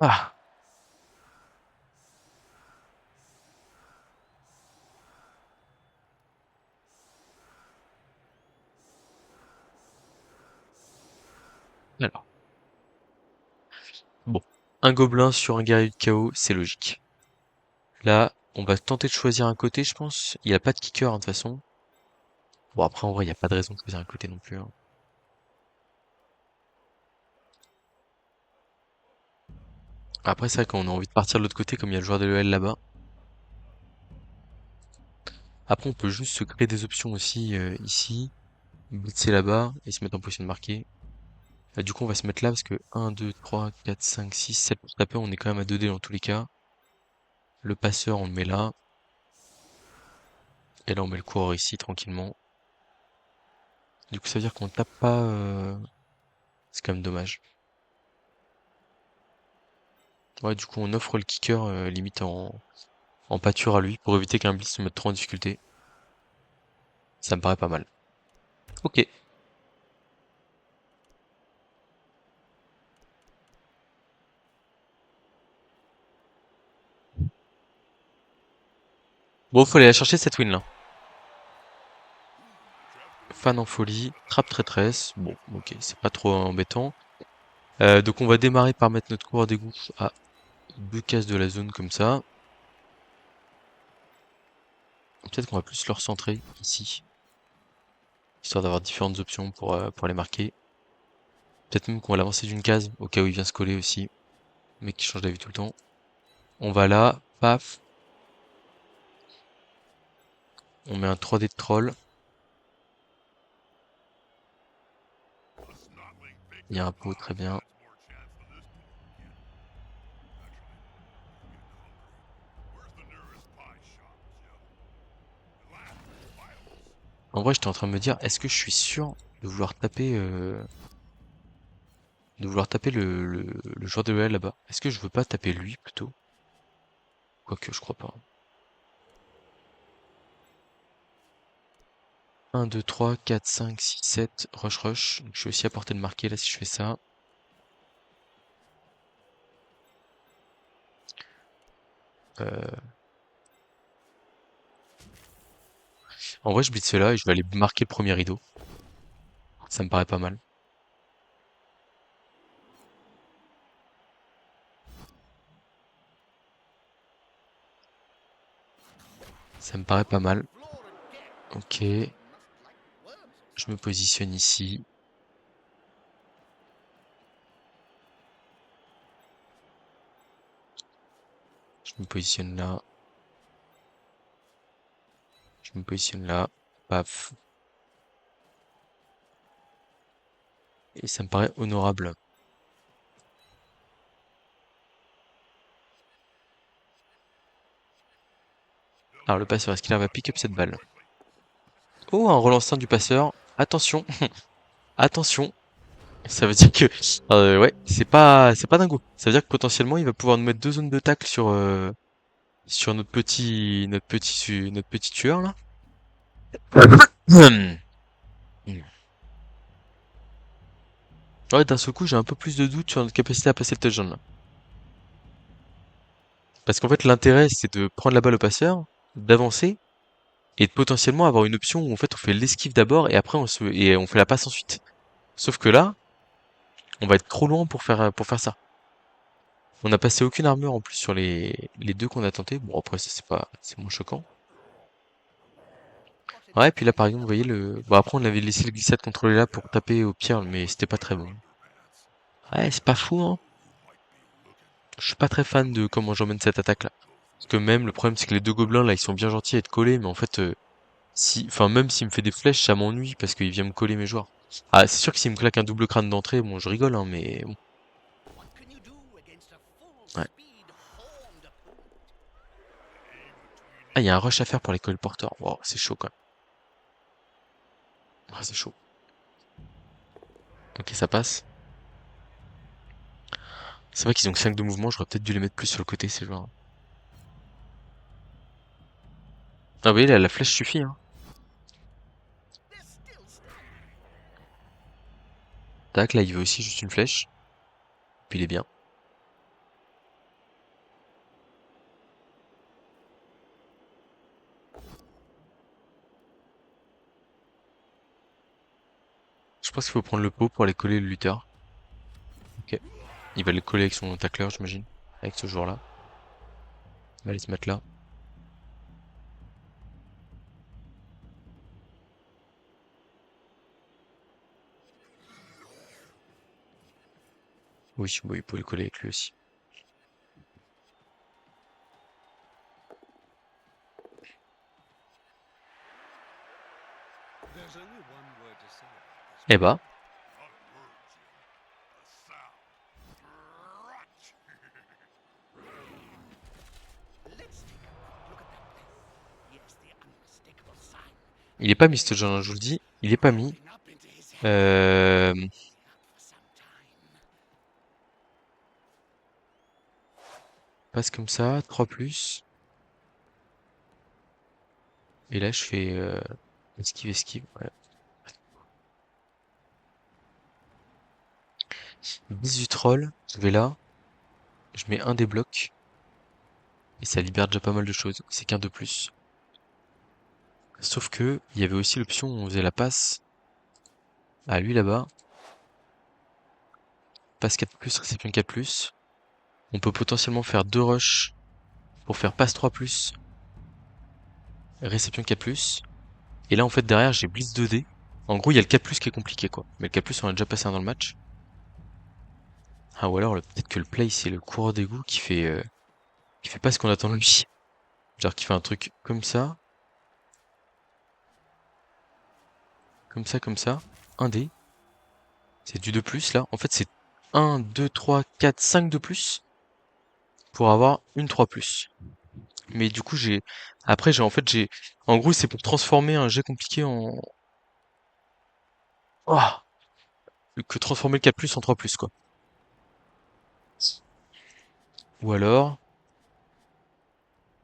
Ah, alors. Bon. Un gobelin sur un guerrier de chaos, c'est logique. Là, on va tenter de choisir un côté, je pense. Il n'y a pas de kicker, hein, de toute façon. Bon, après, en vrai, il n'y a pas de raison de choisir un côté non plus, hein. Après, c'est vrai qu'on a envie de partir de l'autre côté, comme il y a le joueur de l'EL là-bas. Après, on peut juste se créer des options aussi, ici. Blitzer là-bas, et se mettre en position de marquer. Du coup, on va se mettre là parce que 1, 2, 3, 4, 5, 6, 7 pour taper, on est quand même à 2D dans tous les cas. Le passeur, on le met là. Et là, on met le coureur ici, tranquillement. Du coup, ça veut dire qu'on tape pas... C'est quand même dommage. Ouais, du coup, on offre le kicker limite en pâture à lui pour éviter qu'un blitz se mette trop en difficulté. Ça me paraît pas mal. Ok. Bon, faut aller la chercher cette win là. Fan en folie, trappe traîtresse. Bon, ok, c'est pas trop embêtant. Donc on va démarrer par mettre notre coureur d'égout à 2 cases de la zone comme ça. Peut-être qu'on va plus le recentrer ici, histoire d'avoir différentes options pour les marquer. Peut-être même qu'on va l'avancer d'une case, au cas où il vient se coller aussi. Le mec qui change d'avis tout le temps. On va là, paf. On met un 3D de troll. Il y a un pot, très bien. En vrai, j'étais en train de me dire, est-ce que je suis sûr de vouloir taper, le joueur de l'OL là-bas? Est-ce que je veux pas taper lui plutôt? Quoique, je crois pas. 1, 2, 3, 4, 5, 6, 7, rush rush. Donc je suis aussi à portée de marquer là si je fais ça. Euh, En vrai, je blitz là et je vais aller marquer le premier rideau. Ça me paraît pas mal. Ça me paraît pas mal. Ok. Je me positionne ici. Je me positionne là. Je me positionne là. Paf. Et ça me paraît honorable. Alors le passeur, est-ce qu'il va pick up cette balle? Oh, un relançant du passeur. Attention. Attention. Ça veut dire que ouais, c'est pas dingo. Ça veut dire que potentiellement il va pouvoir nous mettre 2 zones de tacle sur notre petit tueur là. Hmm. Ouais, d'un seul coup, j'ai un peu plus de doute sur notre capacité à passer le touchdown là. Parce qu'en fait, l'intérêt, c'est de prendre la balle au passeur, d'avancer, et de potentiellement avoir une option où en fait on fait l'esquive d'abord et après on fait la passe ensuite. Sauf que là, on va être trop loin pour faire ça. On n'a passé aucune armure en plus sur les deux qu'on a tenté. Bon après ça c'est moins choquant. Ouais, puis là par exemple, vous voyez le. Bon après on avait laissé le glissade contrôlé là pour taper au pire, mais c'était pas très bon. Ouais, c'est pas fou, hein. Je suis pas très fan de comment j'emmène cette attaque là. Parce que même le problème c'est que les deux gobelins là ils sont bien gentils à être collés, mais en fait enfin même s'il me fait des flèches, ça m'ennuie parce qu'il vient me coller mes joueurs. Ah, c'est sûr que s'il me claque un double crâne d'entrée, bon je rigole hein, mais bon. What can you do against a full Ouais. speed horned opponent? Ah, il y a un rush à faire pour les colporteurs. Wow, c'est chaud quand même. Ah, c'est chaud. Ok, ça passe. C'est vrai qu'ils ont que 5 de mouvement, j'aurais peut-être dû les mettre plus sur le côté ces joueurs. Ah oui, là, la flèche suffit, hein. They're still standing. Tac, là il veut aussi juste une flèche. Puis il est bien. Je pense qu'il faut prendre le pot pour aller coller le lutteur. Ok. Il va le coller avec son tacleur, j'imagine. Avec ce joueur-là. Il va aller se mettre là. Oui, bon, il peut le coller avec lui aussi. There's only one word to say about this. Eh bah, Il est pas mis ce John, hein, je vous le dis. Il est pas mis. Popping up into his head Euh... for some time. Passe comme ça, 3+. Et là, je fais esquive, esquive. Ouais. 18 troll, je vais là, je mets un des blocs, et ça libère déjà pas mal de choses. C'est qu'un de plus. Sauf que, il y avait aussi l'option où on faisait la passe à lui là-bas. Passe 4+, réception 4+. On peut potentiellement faire 2 rushs pour faire passe 3+, réception 4+. Et là, en fait, derrière, j'ai blitz 2D. En gros, il y a le 4+, qui est compliqué, quoi. Mais le 4+, on a déjà passé un dans le match. Ah, ou alors, peut-être que le play, c'est le coureur d'égout qui fait pas ce qu'on attend de lui. Genre, qui fait un truc comme ça. Comme ça. Un dé. C'est du 2+, là. En fait, c'est 1, 2, 3, 4, 5 de plus. Pour avoir une 3+. Mais du coup, après, en gros, c'est pour transformer un jet compliqué en... Oh, que transformer le 4+, en 3+, quoi. Ou alors,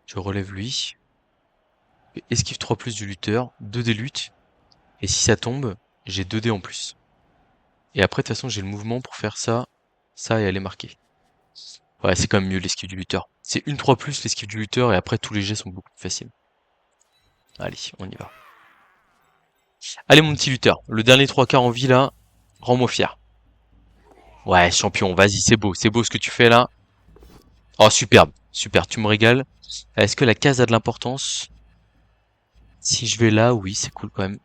je relève lui. Esquive 3+ du lutteur. 2 dés lutte. Et si ça tombe, j'ai 2 dés en plus. Et après, de toute façon, j'ai le mouvement pour faire ça, ça et aller marquer. Ouais, c'est quand même mieux l'esquive du lutteur. C'est une 3+, l'esquive du lutteur, et après, tous les jets sont beaucoup plus faciles. Allez, on y va. Allez, mon petit lutteur. Le dernier 3/4 en vie, là, rends-moi fier. Ouais, champion, vas-y, c'est beau ce que tu fais, là. Oh, superbe, super, tu me régales. Est-ce que la case a de l'importance? Si je vais là, oui, c'est cool quand même.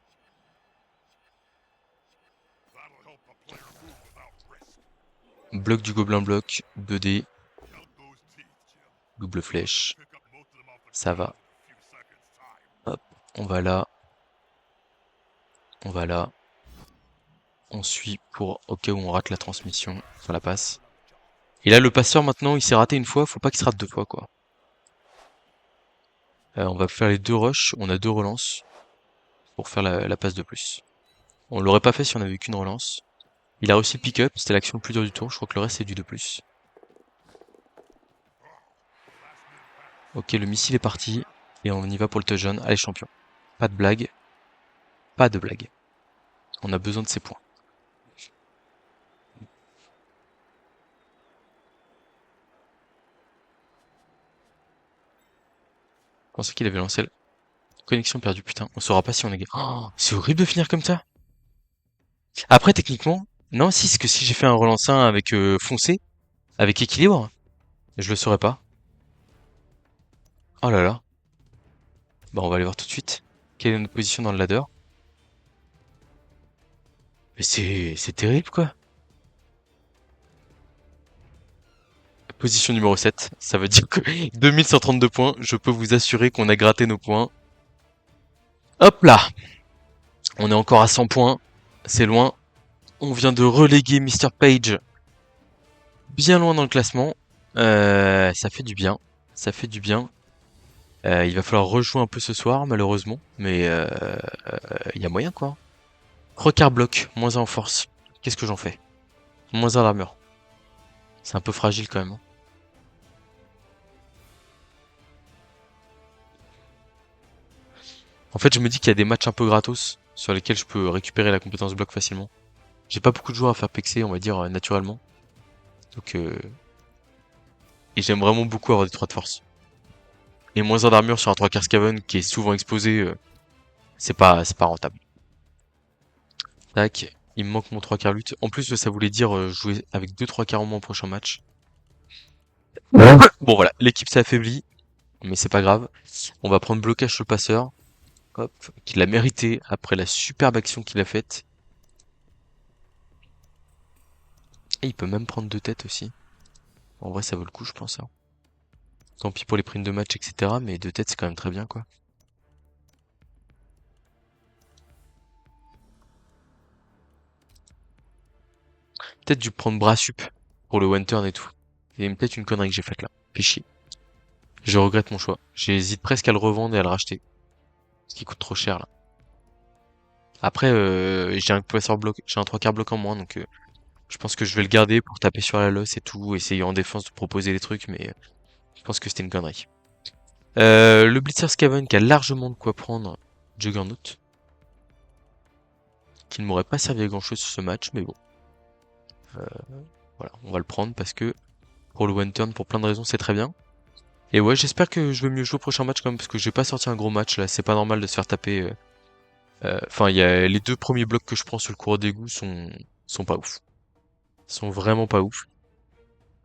That'll help a player move without risk. Bloc du gobelin bloc, 2D, Count those teeth, Jim. double flèche, Pick up most of them off the ça ground va. in a few seconds' time. Hop, on va là, on va là. On suit pour au cas où on rate la transmission, sur la passe. Et là, le passeur, maintenant, il s'est raté une fois, faut pas qu'il se rate 2 fois, quoi. On va faire les 2 rushs, on a 2 relances pour faire la passe de plus. On l'aurait pas fait si on avait eu qu'une relance. Il a réussi le pick-up, c'était l'action le plus dure du tour, je crois que le reste c'est du 2+. Ok, le missile est parti, et on y va pour le touchdown. Allez, champion. Pas de blague. Pas de blague. On a besoin de ces points. Je pensais qu'il avait lancé la connexion perdue, putain. On saura pas si on est gagné. Oh, c'est horrible de finir comme ça. Après, techniquement, non, si, c'est que si j'ai fait un relance 1 avec foncé, avec équilibre, je le saurais pas. Oh là là. Bah, on va aller voir tout de suite. Quelle est notre position dans le ladder? Mais c'est terrible, quoi. Position numéro 7, ça veut dire que 2132 points, je peux vous assurer qu'on a gratté nos points. Hop là, on est encore à 100 points, c'est loin. On vient de reléguer Mr. Page bien loin dans le classement. Ça fait du bien, ça fait du bien. Il va falloir rejouer un peu ce soir, malheureusement, mais il y a moyen, quoi. Recard bloc, moins 1 en force. Qu'est-ce que j'en fais? Moins 1 d'armure. C'est un peu fragile quand même. En fait, je me dis qu'il y a des matchs un peu gratos sur lesquels je peux récupérer la compétence bloc facilement. J'ai pas beaucoup de joueurs à faire pexer, on va dire, naturellement. Donc, et j'aime vraiment beaucoup avoir des 3 de force. Et moins 1 d'armure sur un 3 quarts Skaven qui est souvent exposé, c'est pas rentable. Tac, il me manque mon 3 quarts lutte. En plus, ça voulait dire jouer avec 2 3 quarts en moins au prochain match. Bon voilà, l'équipe s'est affaiblie, mais c'est pas grave. On va prendre blocage sur le passeur. Hop, qu'il a mérité après la superbe action qu'il a faite. Et il peut même prendre 2 têtes aussi. En vrai, ça vaut le coup, je pense. Hein. Tant pis pour les primes de match, etc. Mais 2 têtes, c'est quand même très bien, quoi. Peut-être dû prendre bras sup pour le one turn et tout. C'est peut-être une connerie que j'ai faite là. Fais chier. Je regrette mon choix. J'hésite presque à le revendre et à le racheter. Ce qui coûte trop cher là. Après, j'ai un trois quarts bloc en moins, donc je pense que je vais le garder pour taper sur la losse et tout, essayer en défense de proposer des trucs, mais je pense que c'était une connerie. Le Blitzer Scaven qui a largement de quoi prendre Juggernaut, qui ne m'aurait pas servi à grand chose sur ce match, mais bon, voilà, on va le prendre parce que pour le one turn, pour plein de raisons, c'est très bien. Et ouais, j'espère que je vais mieux jouer au prochain match quand même, parce que j'ai pas sorti un gros match là, c'est pas normal de se faire taper. Enfin, il y a les deux premiers blocs que je prends sur le coureur d'égout sont pas ouf, sont vraiment pas ouf.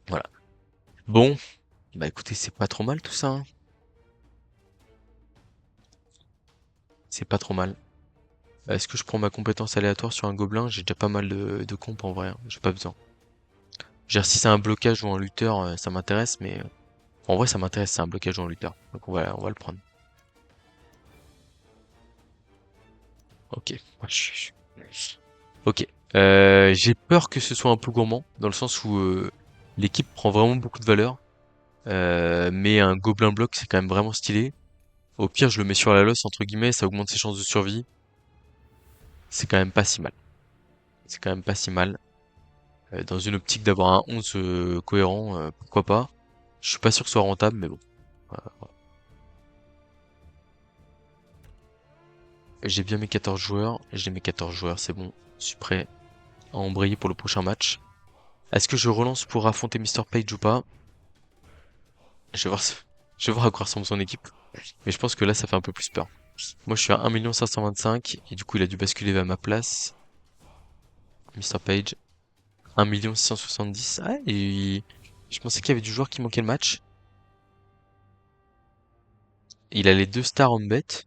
Voilà. Bon, bah écoutez, c'est pas trop mal tout ça, hein. C'est pas trop mal. Est-ce que je prends ma compétence aléatoire sur un gobelin? J'ai déjà pas mal de comp en vrai, hein. J'ai pas besoin. Genre si c'est un blocage ou un lutteur, ça m'intéresse, mais en vrai ça m'intéresse, c'est un blocage ou un lutteur. Donc on va le prendre. Ok. Ouais, ok. J'ai peur que ce soit un peu gourmand, dans le sens où l'équipe prend vraiment beaucoup de valeur. Mais un gobelin bloc c'est quand même vraiment stylé. Au pire je le mets sur la losse entre guillemets, ça augmente ses chances de survie. C'est quand même pas si mal. C'est quand même pas si mal. Dans une optique d'avoir un 11 cohérent, pourquoi pas. Je suis pas sûr que ce soit rentable, mais bon. Voilà. J'ai bien mes 14 joueurs. J'ai mes 14 joueurs, c'est bon. Je suis prêt à embrayer pour le prochain match. Est-ce que je relance pour affronter Mr. Page ou pas? Je vais voir, je vais voir à quoi ressemble son équipe. Mais je pense que là, ça fait un peu plus peur. Moi, je suis à 1 525 000 et du coup, il a dû basculer vers ma place. Mr. Page, 1 670 000. Ah, et je pensais qu'il y avait du joueur qui manquait le match. Il a les 2 stars en bet.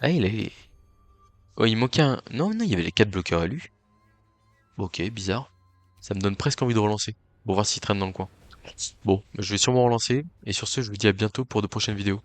Ah, oh, il manquait un... Non, non, il y avait les 4 bloqueurs à lui. Ok, bizarre. Ça me donne presque envie de relancer. Pour voir s'il traîne dans le coin. Bon, je vais sûrement relancer. Et sur ce, je vous dis à bientôt pour de prochaines vidéos.